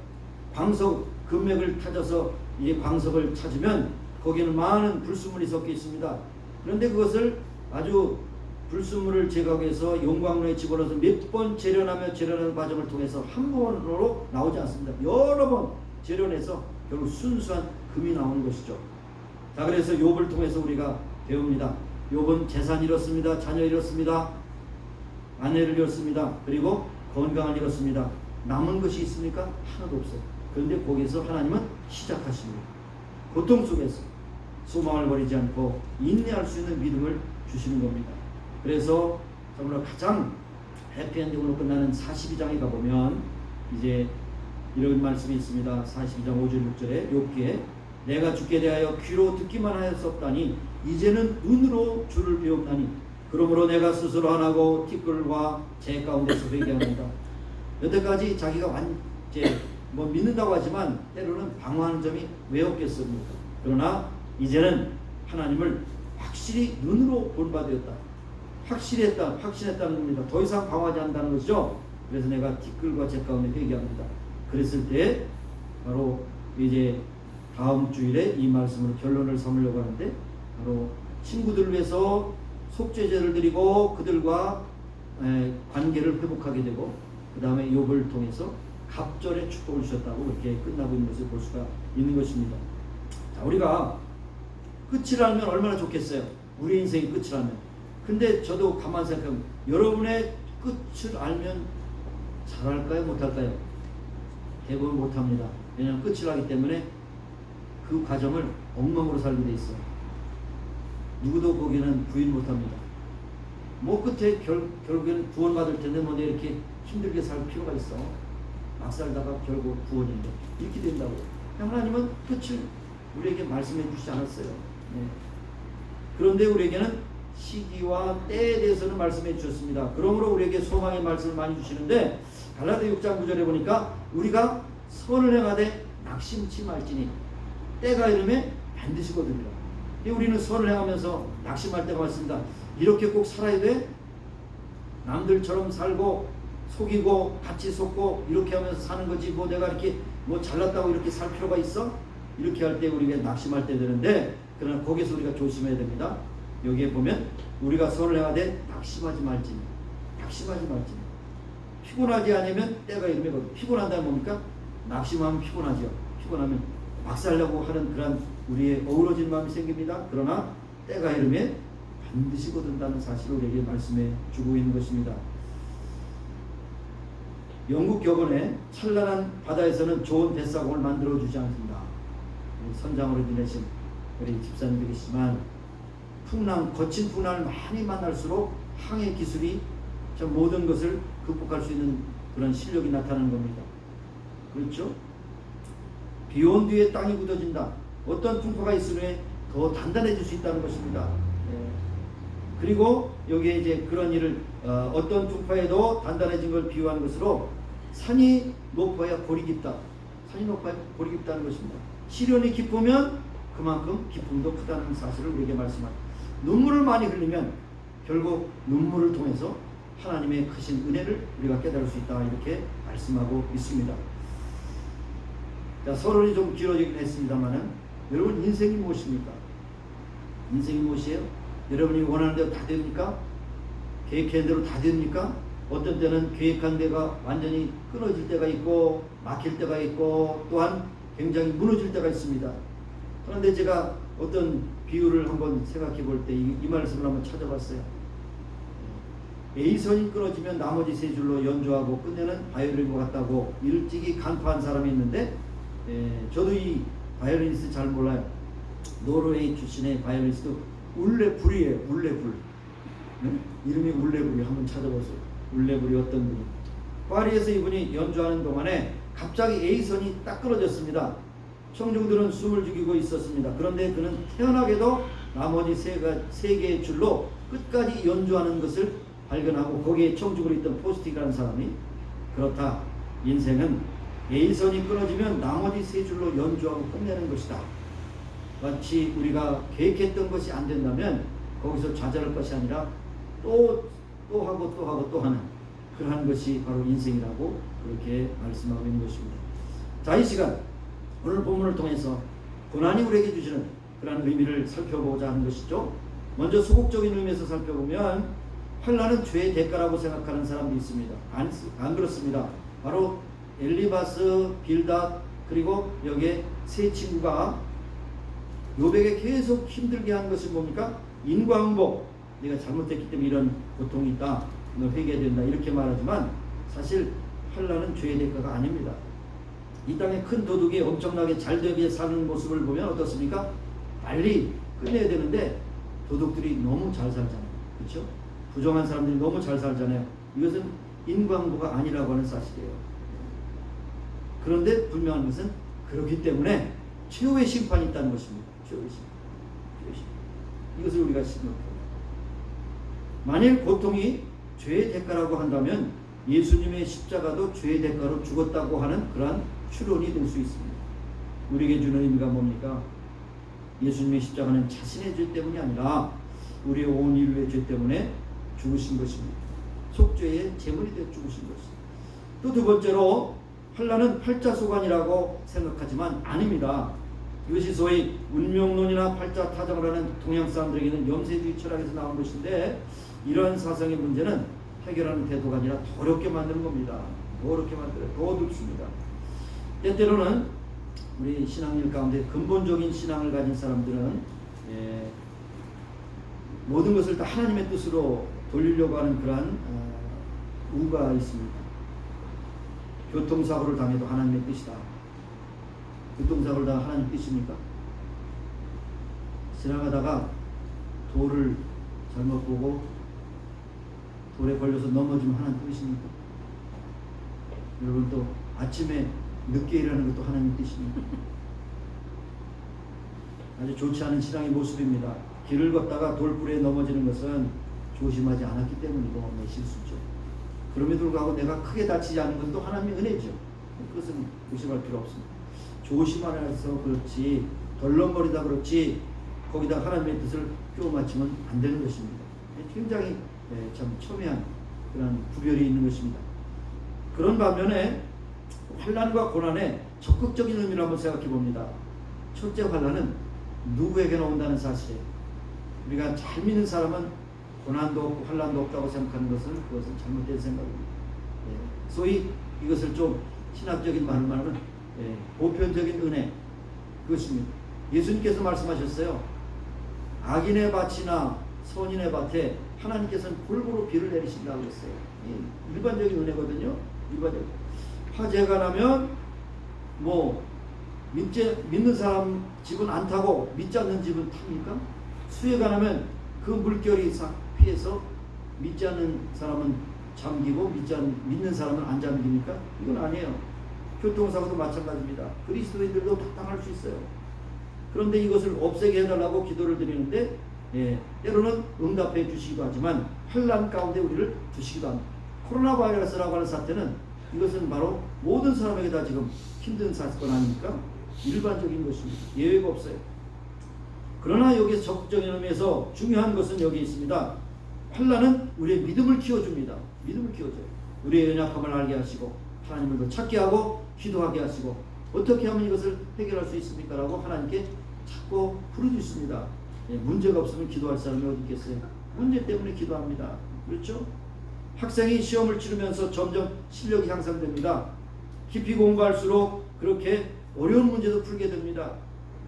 광석, 금맥을 찾아서 이 광석을 찾으면 거기에는 많은 불순물이 섞여 있습니다. 그런데 그것을 아주 불순물을 제거하기 위해서 용광로에 집어넣어서 몇 번 재련하는 과정을 통해서 한 번으로 나오지 않습니다. 여러 번 재련해서 결국 순수한 금이 나오는 것이죠. 자, 그래서 욥을 통해서 우리가 배웁니다. 욥은 재산 잃었습니다. 자녀 잃었습니다. 아내를 잃었습니다. 그리고 건강을 잃었습니다. 남은 것이 있습니까? 하나도 없어요. 그런데 거기서 하나님은 시작하십니다. 고통 속에서 소망을 버리지 않고 인내할 수 있는 믿음을 주시는 겁니다. 그래서 정말 가장 해피엔딩으로 끝나는 42장에 가보면 이제 이런 말씀이 있습니다. 42장 5절 6절에 욥기에 내가 주께 대하여 귀로 듣기만 하였었다니 이제는 눈으로 주를 배웠나니 그러므로 내가 스스로 하나고 티끌과 제 가운데서 회개합니다. 여태까지 자기가 이제 믿는다고 하지만 때로는 방어하는 점이 왜 없겠습니까? 그러나 이제는 하나님을 확실히 눈으로 본 바 되었다. 확신했다는 겁니다. 더 이상 방어하지 않는다는 것이죠. 그래서 내가 티끌과 제 가운데 회개합니다. 그랬을 때 바로 이제 다음 주일에 이 말씀으로 결론을 삼으려고 하는데, 바로 친구들을 위해서 속죄제를 드리고 그들과 관계를 회복하게 되고, 그 다음에 욥을 통해서 갑절의 축복을 주셨다고 이렇게 끝나고 있는 것을 볼 수가 있는 것입니다. 자, 우리가 끝을 알면 얼마나 좋겠어요. 우리 인생의 끝을 알면. 근데 저도 가만 생각하면 여러분의 끝을 알면 잘할까요? 못할까요? 대부분 못합니다. 왜냐하면 끝을 알기 때문에 그 과정을 엉망으로 살게 돼 있어요. 누구도 거기는 부인 못합니다. 뭐 끝에 결국에는 구원받을 텐데 뭐 이렇게 힘들게 살 필요가 있어. 막 살다가 결국 구원인데 이렇게 된다고. 하나님은 끝을 우리에게 말씀해 주시지 않았어요. 네. 그런데 우리에게는 시기와 때에 대해서는 말씀해 주셨습니다. 그러므로 우리에게 소망의 말씀을 많이 주시는데, 갈라디아 6장 9절에 보니까 우리가 선을 행하되 낙심치 말지니 때가 이르매 반드시 거두리라. 우리는 선을 행하면서 낙심할 때가 많습니다. 이렇게 꼭 살아야 돼? 남들처럼 살고 속이고 같이 속고 이렇게 하면서 사는 거지 뭐 내가 이렇게 뭐 잘났다고 이렇게 살 필요가 있어? 이렇게 할 때 우리가 낙심할 때 되는데, 그러나 거기서 우리가 조심해야 됩니다. 여기에 보면 우리가 선을 행하되 낙심하지 말지니, 피곤하지 않으면 때가 이르면, 피곤한다는 뭡니까? 낙심하면 피곤하죠. 피곤하면 막 살려고 하는 그런 우리의 어우러진 마음이 생깁니다. 그러나 때가 이르면 반드시 거둔다는 사실을 우리에게 말씀해 주고 있는 것입니다. 영국 격언에 찬란한 바다에서는 좋은 뱃사공을 만들어 주지 않습니다. 선장으로 지내신 우리 집사님도 계시지만 거친 풍랑을 많이 만날수록 항해 기술이 참 모든 것을 극복할 수 있는 그런 실력이 나타나는 겁니다. 그렇죠? 비 온 뒤에 땅이 굳어진다. 어떤 풍파가 있으면 더 단단해질 수 있다는 것입니다. 그리고 여기에 이제 그런 일을 어떤 풍파에도 단단해진 걸 비유하는 것으로 산이 높아야 골이 깊다. 산이 높아야 골이 깊다는 것입니다. 시련이 깊으면 그만큼 기쁨도 크다는 사실을 우리에게 말씀합니다. 눈물을 많이 흘리면 결국 눈물을 통해서 하나님의 크신 은혜를 우리가 깨달을 수 있다, 이렇게 말씀하고 있습니다. 자, 서론이 좀 길어지긴 했습니다만은, 여러분 인생이 무엇입니까? 인생이 무엇이에요? 여러분이 원하는 대로 다 됩니까? 계획한 대로 다 됩니까? 어떤 때는 계획한 데가 완전히 끊어질 때가 있고 막힐 때가 있고 또한 굉장히 무너질 때가 있습니다. 그런데 제가 어떤 비유를 한번 생각해 볼 때 이 말씀을 한번 찾아봤어요. A선이 끊어지면 나머지 세 줄로 연주하고 끝내는 바이올린과 같다고 일찍이 간파한 사람이 있는데, 저도 이 바이올리니스트 잘 몰라요. 노르웨이 출신의 바이올리니스트 울레불이에요. 울레불. 이름이 울레불이. 한번 찾아보세요. 울레불이 어떤 분이. 파리에서 이분이 연주하는 동안에 갑자기 A선이 딱 끊어졌습니다. 청중들은 숨을 죽이고 있었습니다. 그런데 그는 태연하게도 나머지 세 개의 줄로 끝까지 연주하는 것을 발견하고 거기에 청중으로 있던 포스틱이라는 사람이 그렇다. 인생은 A선이 끊어지면 나머지 세 줄로 연주하고 끝내는 것이다. 마치 우리가 계획했던 것이 안 된다면 거기서 좌절할 것이 아니라 또 하고 또 하는 그러한 것이 바로 인생이라고 그렇게 말씀하고 있는 것입니다. 자, 이 시간 오늘 본문을 통해서 고난이 우리에게 주시는 그러한 의미를 살펴보고자 하는 것이죠. 먼저 소극적인 의미에서 살펴보면 환난은 죄의 대가라고 생각하는 사람도 있습니다. 안 그렇습니다. 바로 엘리바스, 빌닷 그리고 여기에 세 친구가 욥에게 계속 힘들게 한 것이 뭡니까? 인과응보. 네가 잘못했기 때문에 이런 고통이 있다. 너 회개해야 된다. 이렇게 말하지만 사실 환난은 죄의 대가가 아닙니다. 이 땅에 큰 도둑이 엄청나게 잘되게 사는 모습을 보면 어떻습니까? 빨리 끝내야 되는데 도둑들이 너무 잘 살잖아요. 그렇죠? 부정한 사람들이 너무 잘 살잖아요. 이것은 인과응보가 아니라고 하는 사실이에요. 그런데 분명한 것은 그렇기 때문에 최후의 심판이 있다는 것입니다. 최후의 심판. 이것을 우리가 생각합니다. 만일 고통이 죄의 대가라고 한다면 예수님의 십자가도 죄의 대가로 죽었다고 하는 그러한 추론이 될 수 있습니다. 우리에게 주는 의미가 뭡니까? 예수님의 십자가는 자신의 죄 때문이 아니라 우리의 온 인류의 죄 때문에 죽으신 것입니다. 속죄의 제물이 되어 죽으신 것입니다. 또 두 번째로 환난은 팔자소관이라고 생각하지만 아닙니다. 이것이 소위 운명론이나 팔자 타정을 하는 동양 사람들에게는 염세주의 철학에서 나온 것인데 이러한 사상의 문제는 해결하는 태도가 아니라 더 어렵게 만드는 겁니다. 더 어렵게 만들어요. 더 어둡습니다. 때때로는 우리 신앙일 가운데 근본적인 신앙을 가진 사람들은 모든 것을 다 하나님의 뜻으로 돌리려고 하는 그러한 우가 있습니다. 교통사고를 당해도 하나님의 뜻이다. 교통사고를 당해 하나님 뜻입니까? 지나가다가 돌을 잘못 보고 돌에 걸려서 넘어지면 하나님 뜻입니까? 여러분 또 아침에 늦게 일하는 것도 하나님 뜻입니까? 아주 좋지 않은 신앙의 모습입니다. 길을 걷다가 돌불에 넘어지는 것은 조심하지 않았기 때문이고 내 실수죠. 그럼에도 불구하고 내가 크게 다치지 않은 것도 하나님의 은혜죠. 그것은 의심할 필요 없습니다. 조심하라서 그렇지 덜렁거리다 그렇지 거기다 하나님의 뜻을 끼워 맞추면 안 되는 것입니다. 굉장히 참 첨예한 그런 구별이 있는 것입니다. 그런 반면에 환난과 고난의 적극적인 의미를 한번 생각해 봅니다. 첫째 환난은 누구에게나 온다는 사실이에요. 우리가 잘 믿는 사람은 고난도 없고 환난도 없다고 생각하는 것은 그것은 잘못된 생각입니다. 소위 이것을 좀 신학적인 말을 말하면 보편적인 은혜 그것입니다. 예수님께서 말씀하셨어요. 악인의 밭이나 선인의 밭에 하나님께서는 골고루 비를 내리신다고 했어요. 일반적인 은혜거든요. 일반적. 화재가 나면 믿는 사람 집은 안 타고 믿지 않는 집은 탑니까? 수해가 나면 그 물결이 피해서 믿지 않는 사람은 잠기고 믿는 사람은 안 잠깁니까? 이건 아니에요. 교통사고도 마찬가지입니다. 그리스도인들도 다 당할 수 있어요. 그런데 이것을 없애게 해달라고 기도를 드리는데 때로는 응답해 주시기도 하지만 환난 가운데 우리를 두시기도 합니다. 코로나 바이러스라고 하는 사태는 이것은 바로 모든 사람에게 다 지금 힘든 사건 아닙니까? 일반적인 것입니다. 예외가 없어요. 그러나 여기서 적극적인 의미에서 중요한 것은 여기 있습니다. 환난은 우리의 믿음을 키워줍니다. 믿음을 키워줘요. 우리의 연약함을 알게 하시고 하나님을 더 찾게 하고 기도하게 하시고 어떻게 하면 이것을 해결할 수 있습니까? 라고 하나님께 자꾸 부르짖습니다. 문제가 없으면 기도할 사람이 어디 있겠어요? 문제 때문에 기도합니다. 그렇죠? 학생이 시험을 치르면서 점점 실력이 향상됩니다. 깊이 공부할수록 그렇게 어려운 문제도 풀게 됩니다.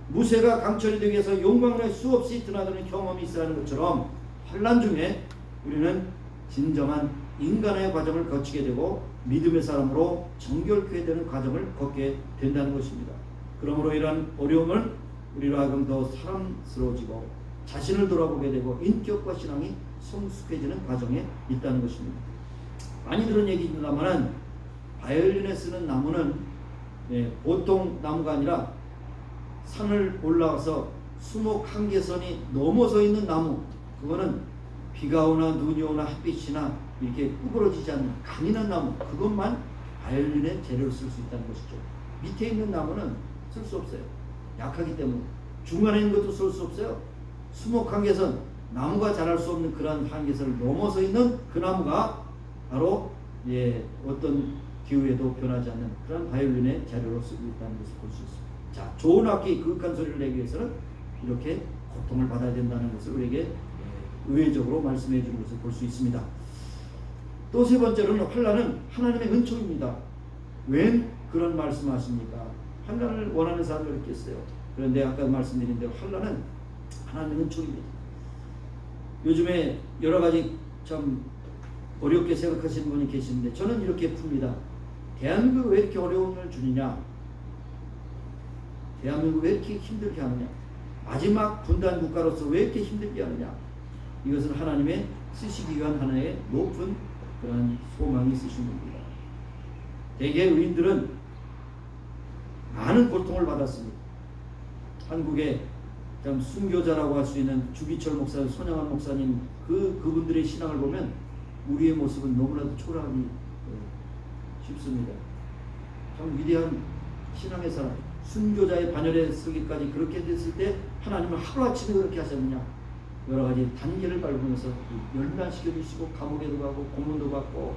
무쇠가 강철이 되기 위해서 용광로에 수없이 드나드는 경험이 있어야 하는 것처럼 환난 중에 우리는 진정한 인간의 과정을 거치게 되고 믿음의 사람으로 정결케 되는 과정을 걷게 된다는 것입니다. 그러므로 이러한 어려움을 우리로 하여금 더 사람스러워지고 자신을 돌아보게 되고 인격과 신앙이 성숙해지는 과정에 있다는 것입니다. 많이 들은 얘기입니다만 바이올린에 쓰는 나무는 보통 나무가 아니라 산을 올라가서 수목 한계선이 넘어서 있는 나무, 그거는 비가 오나 눈이 오나 햇빛이나 이렇게 구부러지지 않는 강인한 나무, 그것만 바이올린의 재료로 쓸 수 있다는 것이죠. 밑에 있는 나무는 쓸 수 없어요. 약하기 때문에. 중간에 있는 것도 쓸 수 없어요. 수목 한계선, 나무가 자랄 수 없는 그러한 한계선을 넘어서 있는 그 나무가 바로 어떤 기후에도 변하지 않는 그런 바이올린의 재료로 쓰고 있다는 것을 볼 수 있습니다. 자, 좋은 악기, 그윽한 소리를 내기 위해서는 이렇게 고통을 받아야 된다는 것을 우리에게 의외적으로 말씀해 주는 것을 볼 수 있습니다. 또 세 번째로는 환난은 하나님의 은총입니다. 웬 그런 말씀하십니까? 환난을 원하는 사람이 있겠어요. 그런데 아까 말씀드린 대로 환난은 하나님의 은총입니다. 요즘에 여러 가지 참 어렵게 생각하시는 분이 계시는데 저는 이렇게 풉니다. 대한민국이 왜 이렇게 어려움을 주느냐? 대한민국이 왜 이렇게 힘들게 하느냐? 마지막 분단 국가로서 왜 이렇게 힘들게 하느냐? 이것은 하나님의 쓰시기 위한 하나의 높은 그런 소망이 있으신 겁니다. 대개 의인들은 많은 고통을 받았습니다. 한국의 참 순교자라고 할 수 있는 주기철 목사, 손양환 목사님 그분들의 신앙을 보면 우리의 모습은 너무나도 초라하기 쉽습니다. 참 위대한 신앙의 사람, 순교자의 반열에 서기까지 그렇게 됐을 때 하나님은 하루아침에 그렇게 하셨느냐? 여러 가지 단계를 밟으면서 연단시켜 주시고 감옥에도 가고 고문도 받고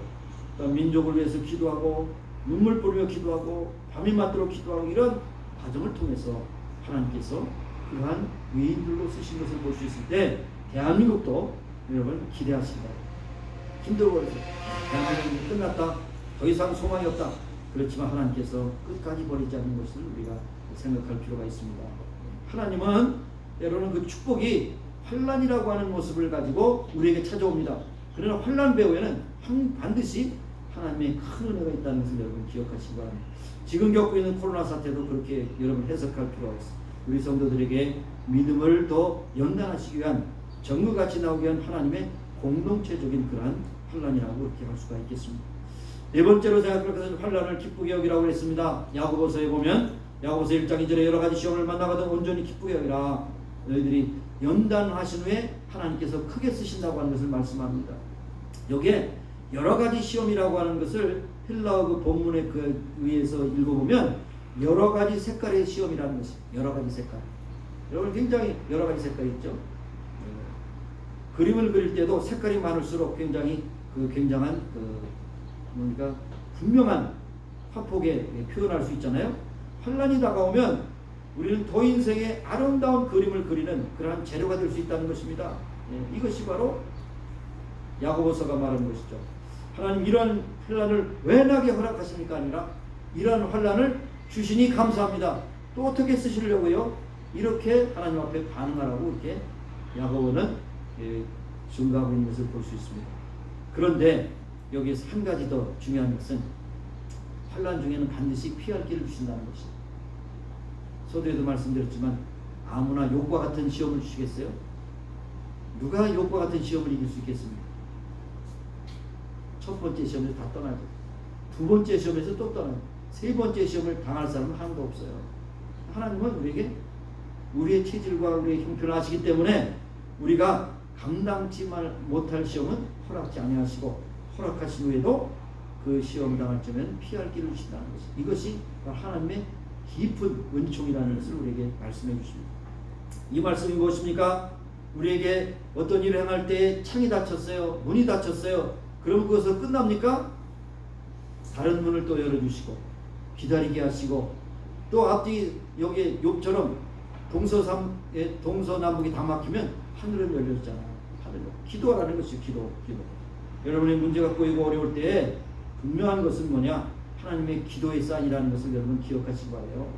민족을 위해서 기도하고 눈물 뿌리며 기도하고 밤이 맞도록 기도하고 이런 과정을 통해서 하나님께서 그러한 위인들로 쓰신 것을 볼 수 있을 때 대한민국도 여러분 기대하십니다. 힘들어버려서 대한민국이 끝났다, 더 이상 소망이 없다. 그렇지만 하나님께서 끝까지 버리지 않는 것을 우리가 생각할 필요가 있습니다. 하나님은 때로는 그 축복이 환난이라고 하는 모습을 가지고 우리에게 찾아옵니다. 그러나 환난 배후에는 반드시 하나님의 큰 은혜가 있다는 것을 여러분 기억하시기 바랍니다. 지금 겪고 있는 코로나 사태도 그렇게 여러분 해석할 필요가 있습니다. 우리 성도들에게 믿음을 더 연단하시기 위한, 정의같이 나오기 위한 하나님의 공동체적인 그러한 환난이라고 그렇게 할 수가 있겠습니다. 네 번째로 생각할 것은 환난을 기쁘게 여기라고 했습니다. 야고보서에 보면 야고보서 1장 2절에 여러 가지 시험을 만나거든 온전히 기쁘게 여기라. 너희들이 연단하신 후에 하나님께서 크게 쓰신다고 하는 것을 말씀합니다. 여기에 여러 가지 시험이라고 하는 것을 헬라어 그 본문에 의해서 읽어보면 여러 가지 색깔의 시험이라는 것이, 여러 가지 색깔. 여러분 굉장히 여러 가지 색깔이 있죠. 그림을 그릴 때도 색깔이 많을수록 굉장히 굉장한 뭔가 분명한 화폭에 표현할 수 있잖아요. 환난이 다가오면 우리는 더 인생의 아름다운 그림을 그리는 그러한 재료가 될 수 있다는 것입니다. 이것이 바로 야고보서가 말하는 것이죠. 하나님 이러한 환난을 왜 나게 허락하십니까? 아니라 이러한 환난을 주시니 감사합니다. 또 어떻게 쓰시려고요? 이렇게 하나님 앞에 반응하라고 이렇게 야고보는 증거하고 있는 것을 볼 수 있습니다. 그런데 여기에서 한 가지 더 중요한 것은 환난 중에는 반드시 피할 길을 주신다는 것입니다. 서두에도 말씀드렸지만 아무나 욕과 같은 시험을 주시겠어요? 누가 욕과 같은 시험을 이길 수 있겠습니까? 첫 번째 시험에서 다 떠나죠. 두 번째 시험에서 또 떠나죠. 세 번째 시험을 당할 사람은 하나도 없어요. 하나님은 우리에게 우리의 체질과 우리의 형편을 아시기 때문에 우리가 감당치 못할 시험은 허락지 아니하시고 허락하신 후에도 그 시험 당할 점에는 피할 길을 주신다는 것이, 이것이 하나님의 깊은 은총이라는 것을 우리에게 말씀해 주십니다. 이 말씀이 무엇입니까? 우리에게 어떤 일을 행할 때 창이 닫혔어요, 문이 닫혔어요. 그럼 그것을 끝납니까? 다른 문을 또 열어주시고 기다리게 하시고, 또 앞뒤 여기 욥처럼 동서남북이 다 막히면 하늘은 열렸잖아요. 하늘은 기도하라는 것이죠. 기도. 여러분의 문제가 꼬이고 어려울 때 분명한 것은 뭐냐? 하나님의 기도의 쌀이라는 것을 여러분 기억하시기 바라요.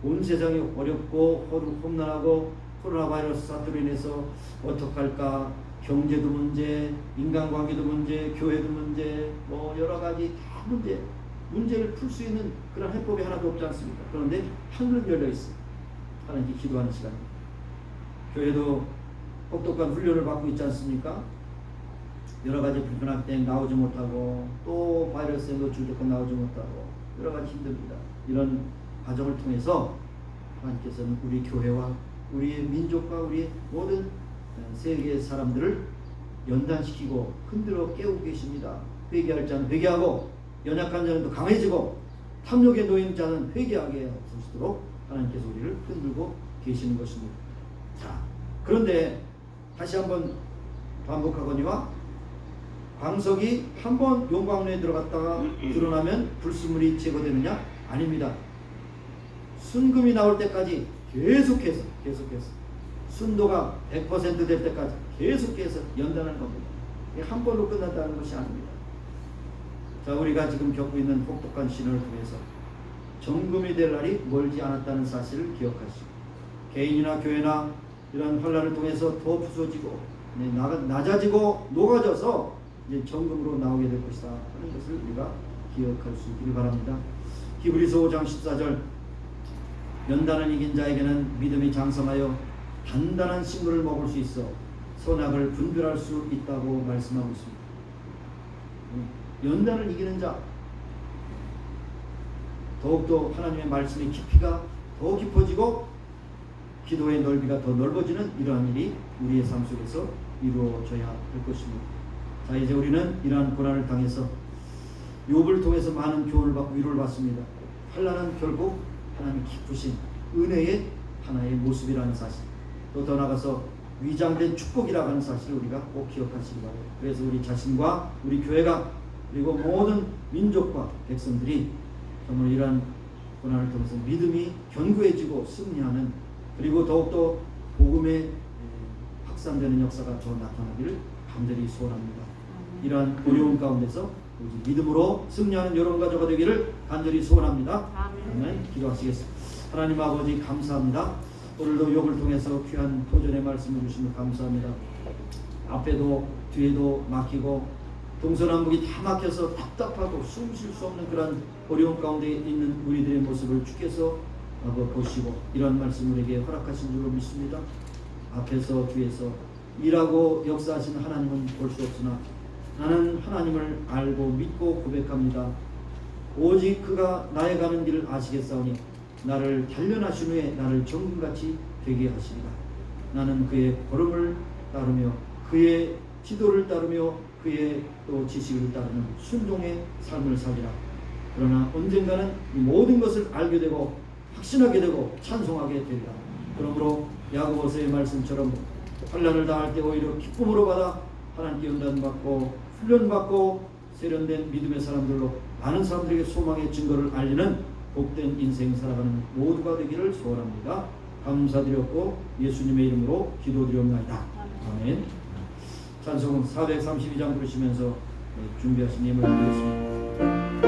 온 세상이 어렵고 험난하고 코로나 바이러스 사태로 인해서 어떡할까? 경제도 문제, 인간관계도 문제, 교회도 문제, 뭐 여러 가지 다 문제를 풀 수 있는 그런 해법이 하나도 없지 않습니까? 그런데 하늘은 열려 있어요. 하나님께 기도하는 시간입니다. 교회도 똑똑한 훈련을 받고 있지 않습니까? 여러 가지 불편할 때 나오지 못하고 또 바이러스에 노출되고 나오지 못하고 여러 가지 힘듭니다. 이런 과정을 통해서 하나님께서는 우리 교회와 우리의 민족과 우리 모든 세계의 사람들을 연단시키고 흔들어 깨우고 계십니다. 회개할 자는 회개하고 연약한 자는 또 강해지고 탐욕에 놓인 자는 회개하게 하시도록 하나님께서 우리를 흔들고 계시는 것입니다. 자, 그런데 다시 한번 반복하거니와 광석이 한번 용광로에 들어갔다가 드러나면 불순물이 제거되느냐? 아닙니다. 순금이 나올 때까지 계속해서 순도가 100% 될 때까지 계속해서 연단하는 겁니다. 한 번로 끝난다는 것이 아닙니다. 자, 우리가 지금 겪고 있는 혹독한 시련을 통해서 정금이 될 날이 멀지 않았다는 사실을 기억하시고 개인이나 교회나 이런 환난을 통해서 더 부서지고 낮아지고 녹아져서 이제 정금으로 나오게 될 것이다 하는 것을 우리가 기억할 수 있기를 바랍니다. 히브리서 5장 14절 연단을 이긴 자에게는 믿음이 장성하여 단단한 식물을 먹을 수 있어 선악을 분별할 수 있다고 말씀하고 있습니다. 연단을 이기는 자, 더욱더 하나님의 말씀의 깊이가 더 깊어지고 기도의 넓이가 더 넓어지는 이러한 일이 우리의 삶 속에서 이루어져야 할 것입니다. 자, 이제 우리는 이러한 고난을 당해서 욥을 통해서 많은 교훈을 받고 위로를 받습니다. 환난은 결국 하나님의 기쁘신 은혜의 하나의 모습이라는 사실, 또 더 나아가서 위장된 축복이라고 하는 사실을 우리가 꼭 기억하시기 바랍니다. 그래서 우리 자신과 우리 교회가 그리고 모든 민족과 백성들이 정말 이러한 고난을 통해서 믿음이 견고해지고 승리하는, 그리고 더욱더 복음의 확산되는 역사가 더 나타나기를 간절히 소원합니다. 이러한 어려움 가운데서 믿음으로 승리하는 여러분 가족가 되기를 간절히 소원합니다. 아멘. 기도하시겠습니다. 하나님 아버지 감사합니다. 오늘도 욥을 통해서 귀한 도전의 말씀을 주시며 감사합니다. 앞에도 뒤에도 막히고 동서남북이 다 막혀서 답답하고 숨 쉴 수 없는 그런 어려움 가운데 있는 우리들의 모습을 주께서 보시고 이런 말씀 우리에게 허락하신 줄로 믿습니다. 앞에서 뒤에서 일하고 역사하시는 하나님은 볼 수 없으나 나는 하나님을 알고 믿고 고백합니다. 오직 그가 나의 가는 길을 아시겠사오니 나를 단련하신 후에 나를 정금같이 되게 하시리라. 나는 그의 걸음을 따르며 그의 지도를 따르며 그의 또 지식을 따르는 순종의 삶을 살리라. 그러나 언젠가는 이 모든 것을 알게 되고 확신하게 되고 찬송하게 되리라. 그러므로 야고보서의 말씀처럼 환난을 당할 때 오히려 기쁨으로 받아 하나님께 연단받고 훈련받고 세련된 믿음의 사람들로 많은 사람들에게 소망의 증거를 알리는 복된 인생 살아가는 모두가 되기를 소원합니다. 감사드렸고 예수님의 이름으로 기도드리옵나이다. 아멘. 찬송은 432장 부르시면서 준비하신 예물 드리겠습니다.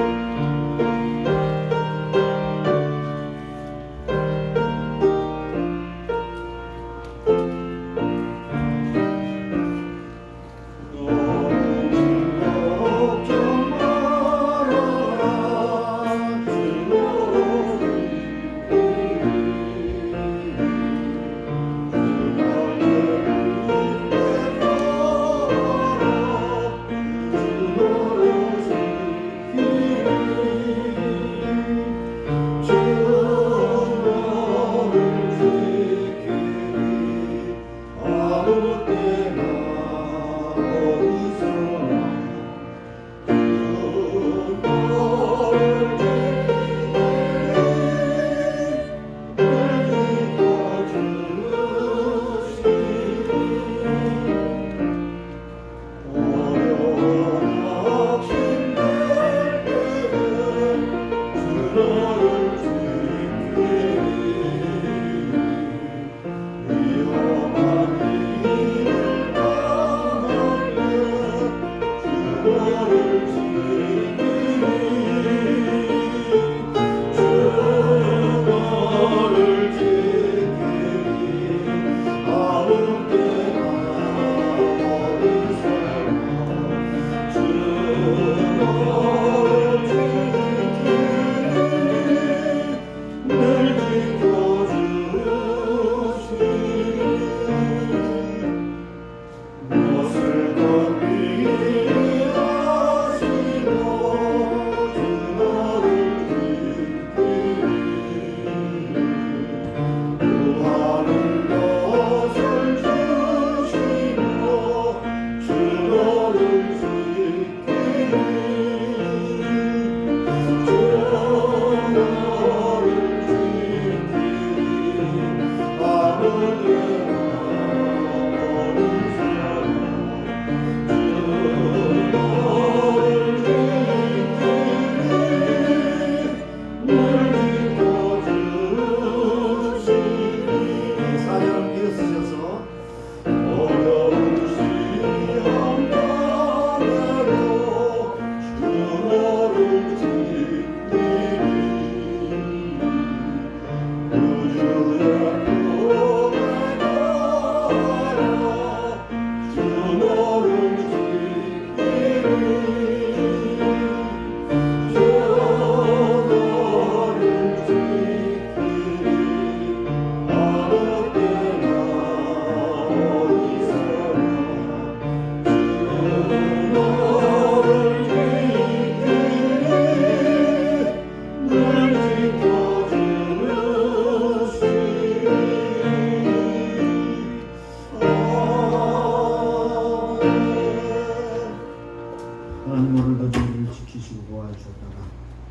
하나님 오늘도 저희를 지키시고 도와주셨다가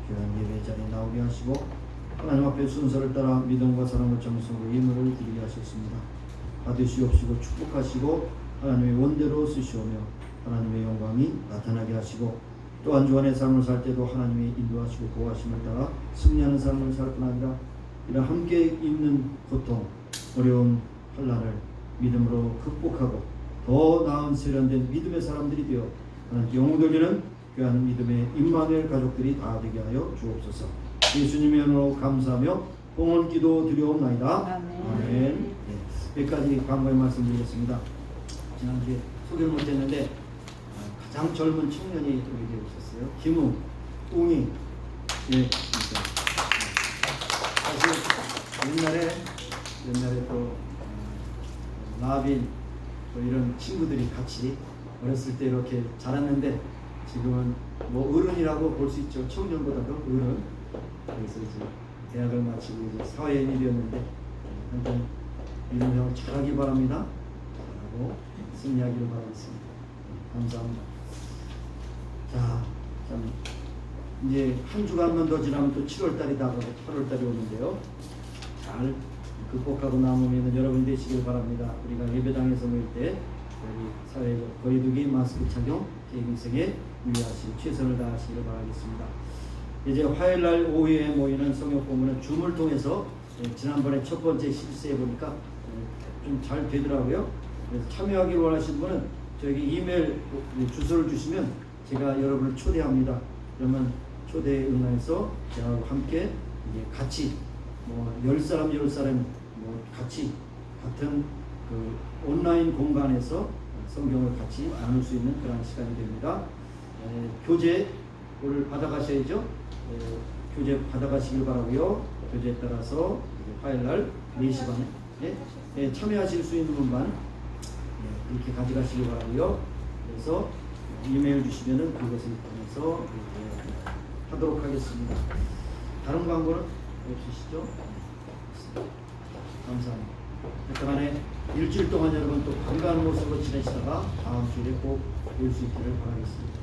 귀한 예배 자리에 나오게 하시고 하나님 앞에 순서를 따라 믿음과 사랑과 정성으로 예물을 드리게 하셨습니다. 받으시옵시고 축복하시고 하나님의 원대로 쓰시오며 하나님의 영광이 나타나게 하시고 또한 주안의 삶을 살 때도 하나님의 인도하시고 보호하심을 따라 승리하는 삶을 살 뿐 아니라 이런 함께 있는 고통, 어려운 환난을 믿음으로 극복하고 더 나은 세련된 믿음의 사람들이 되어 하나님께 영웅 돌리는 귀한 믿음의 임마누엘 가족들이 다 되게 하여 주옵소서. 예수님의 이름으로 감사하며 봉헌 기도 드리옵나이다. 아멘. 네, 여기까지 광고의 말씀드리겠습니다. 지난주에 소개를 못했는데 가장 젊은 청년이 여기 오셨어요. 김웅, 웅이. 예, 사실 옛날에 또 나빈 또 이런 친구들이 같이 어렸을 때 이렇게 자랐는데 지금은 뭐 어른이라고 볼 수 있죠. 청년보다도 어른. 그래서 이제 대학을 마치고 이제 사회인이었는데 하여튼 이런 형 잘하기 바랍니다. 잘하고 승리하기를 바라겠습니다. 감사합니다. 자, 참 이제 한 주간만 더 지나면 또 7월달이 다가고 8월달이 오는데요. 잘 극복하고 남으면 여러분 되시길 바랍니다. 우리가 예배당에서 모일 때 우리 사회적 거리두기, 마스크 착용, 개인생에 유의하시 최선을 다하시길 바라겠습니다. 이제 화요일날 오후에 모이는 성역 본문은 줌을 통해서 지난번에 첫 번째 실수해 보니까 좀 잘 되더라고요. 그래서 참여하기를 원하시는 분은 저에게 이메일 주소를 주시면 제가 여러분을 초대합니다. 그러면 초대에 응해서 저하고 함께 이제 같이 뭐 10사람 뭐 같이 같은 그 온라인 공간에서 성경을 같이 나눌 수 있는 그런 시간이 됩니다. 교재를 받아가셔야죠. 교재 받아가시길 바라고요. 교재에 따라서 화요일날 4시 반에 참여하실 수 있는 분만 이렇게 가져가시길 바라고요. 그래서 이메일 주시면은 그것을 통해서 하도록 하겠습니다. 다른 광고는 없으시죠? 감사합니다. 그동안에 일주일 동안 여러분 또 건강한 모습으로 지내시다가 다음 주일에 꼭 올 수 있기를 바라겠습니다.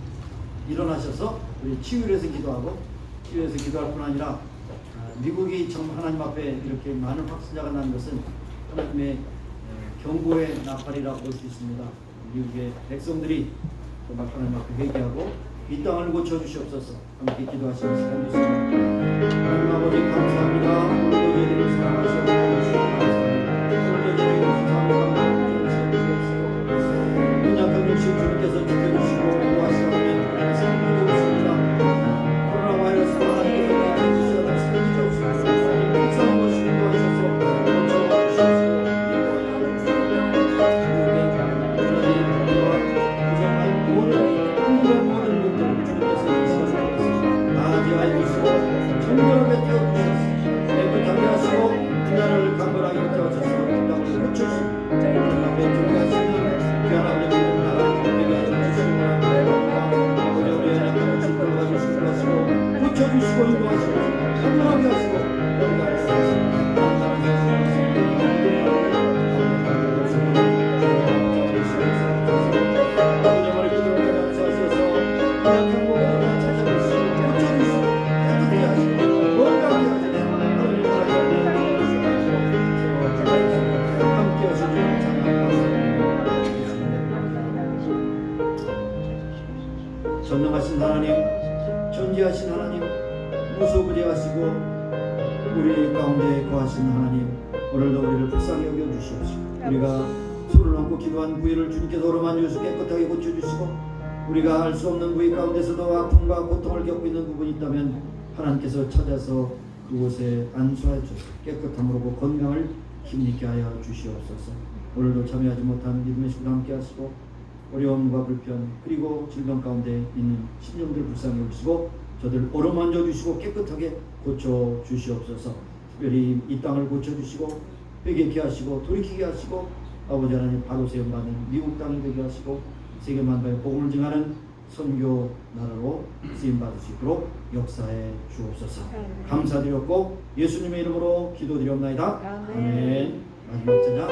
일어나셔서 우리 치유에서 기도하고 치유에서 기도할 뿐 아니라 미국이 정말 하나님 앞에 이렇게 많은 확진자가 난 것은 하나님의 경고의 나팔이라고 볼 수 있습니다. 미국의 백성들이 정말 하나님 앞에 회개하고 이 땅을 고쳐주시옵소서. 함께 기도하시는 시간 되십니다. 하나님 아버지 감사합니다. 오늘도 저희들을 사랑하시고 오늘도 저희들을 사랑하시고 연약한 육신 주님께서 지켜주시고 보호하시는 하나님의 생명이 없습니다. 코로나 바이러스로 하나님께서 나아주시어 살리지 없습니다. 하나님 불쌍한 것을 인도하셔서 고쳐주시옵소서. 정결하게 태워주셔서 깨끗하게 하시고 그날을 강건하게 태워주셔서 이 땅을 고쳐주시고 앞에 존귀하시는 귀한 아버지의 나라를 건배하게 해주시고 아버지 우리 하나님의 축복을 가지시고 하시고 고쳐주시고 인도하시고 강건하게 하시고 영광을 주시고 전능하신 하나님, 존귀하신 하나님, 무소부재하시고 우리 가운데 거하신 하나님, 오늘도 우리를 불쌍히 여겨주시옵시고 우리가 손을 얹고 기도한 부위를 주님께서 오로만 주시고 깨끗하게 고쳐주시고 우리가 알 수 없는 부위 가운데서도 아픔과 고통을 겪고 있는 부분이 있다면 하나님께서 찾아서 그곳에 안수하여 주셔서 깨끗함으로 건강을 힘있게 하여 주시옵소서. 오늘도 참여하지 못한 믿음의 식구들 함께 하시고 어려움과 불편 그리고 질병 가운데 있는 신령들 불쌍히 여기시고 저들 어루만져 주시고 깨끗하게 고쳐 주시옵소서. 특별히 이 땅을 고쳐 주시고 회개케 하시고 돌이키게 하시고 아버지 하나님 바로 세움받는 미국 땅이 되게 하시고 세계 만방에 복음을 증하는 선교 나라로 쓰임받을 수 있도록 역사해 주옵소서. 감사드렸고 예수님의 이름으로 기도드리옵나이다. 아멘. 마지막 찬양.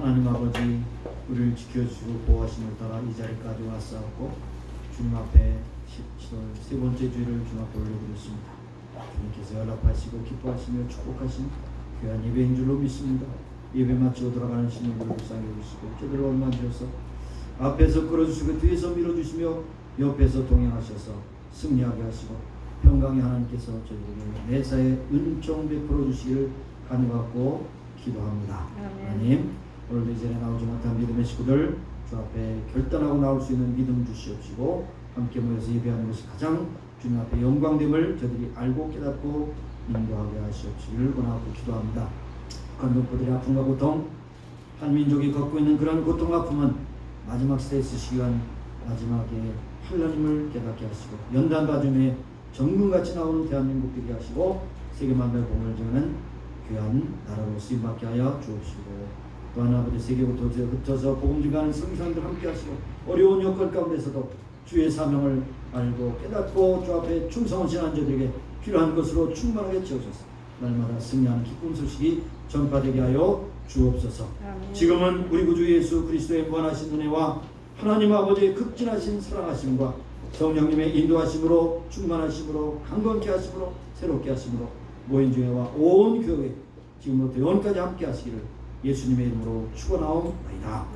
하나님 아버지, 우리를 지켜주시고 보호하심을 따라 이 자리까지 왔사옵고 주님 앞에 10월 세 번째 주일을 주님 앞에 올려드렸습니다. 주님께서 연락하시고 기뻐하시며 축복하신 귀한 예배인 줄로 믿습니다. 예배 마치고 돌아가는 신령들을 불쌍히 여기시고 저들을 원만주셔서 앞에서 끌어주시고 뒤에서 밀어주시며 옆에서 동행하셔서 승리하게 하시고 평강의 하나님께서 저희에게 매사에 은총 베풀어 주시기를 간구하고 기도합니다. 하나님, 오늘도 이전에 나오지 못한 믿음의 식구들 주 앞에 결단하고 나올 수 있는 믿음 주시옵시고 함께 모여서 예배하는 것이 가장 주님 앞에 영광됨을 저들이 알고 깨닫고 인도하게 하시옵시기를 원하고 기도합니다. 북한 동포들의 아픔과 고통, 한 민족이 겪고 있는 그런 고통 아픔은 마지막 스테이스 시간 마지막에 하나님을 깨닫게 하시고 연단 봐줌에 정금같이 나오는 대한민국 되게 하시고 세계 만방의 복음을 전하는 귀한 나라로 쓰임받게 하여 주옵시고 또 하나 아버지 세계부터 흩어져 복음 증가하는 성사님들 함께 하시고 어려운 여건 가운데서도 주의 사명을 알고 깨닫고 주 앞에 충성한 신앙자들에게 필요한 것으로 충만하게 채우소서. 날마다 승리하는 기쁜 소식이 전파되게 하여 주옵소서. 지금은 우리 구주 예수 그리스도의 무한하신 은혜와 하나님 아버지의 극진하신 사랑하심과 성령님의 인도하심으로 충만하심으로 강건케 하심으로 새롭게 하심으로 모인 중에와 온 교회 지금부터 영원까지 함께 하시기를 예수님의 이름으로 축원하옵나이다.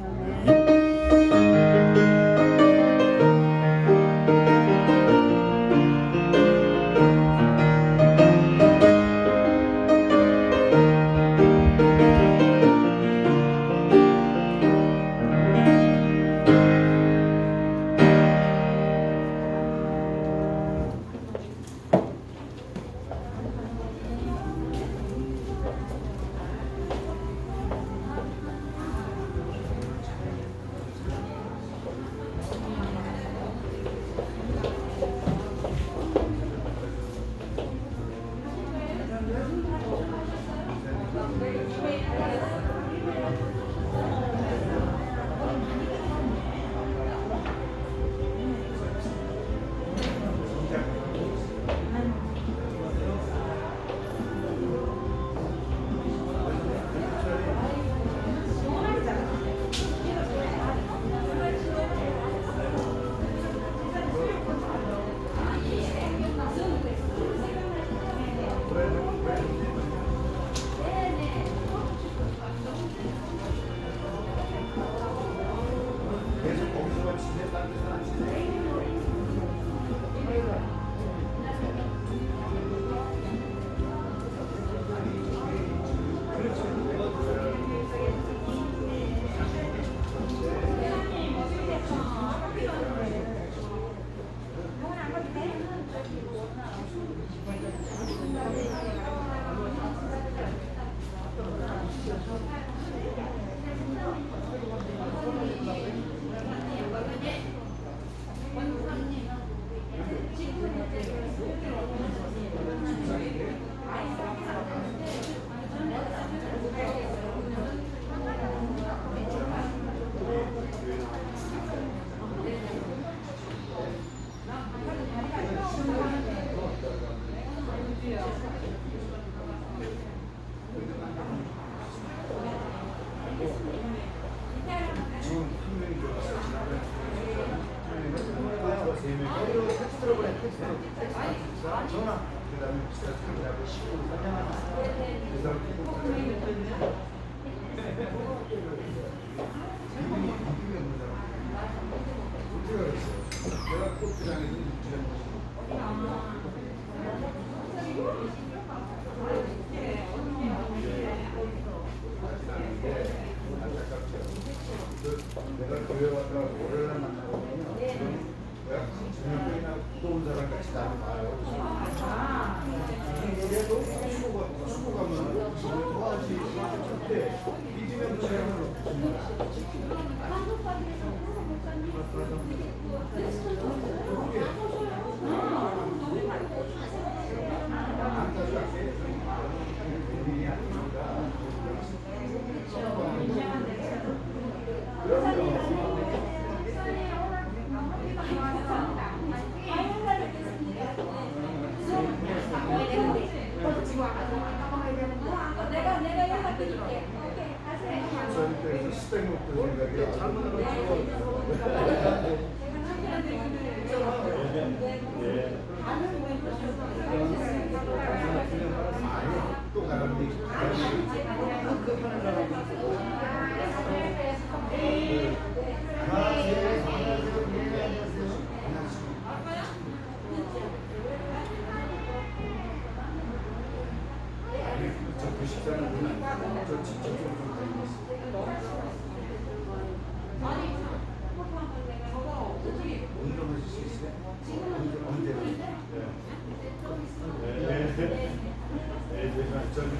내가 교회 왔다가 노래를 만나거든요. 내가 저녁이나 무거운 사람 같이 나를 봐요. 그래도 수고 가면 도와지 절대 믿으면 제한을 내가 연락드릴게. 저한테 스펙 먹고 생각이 또 가는데 저 94는 저 진짜 좀 운동하실 수 있어요? 언제? 네. 제가 저는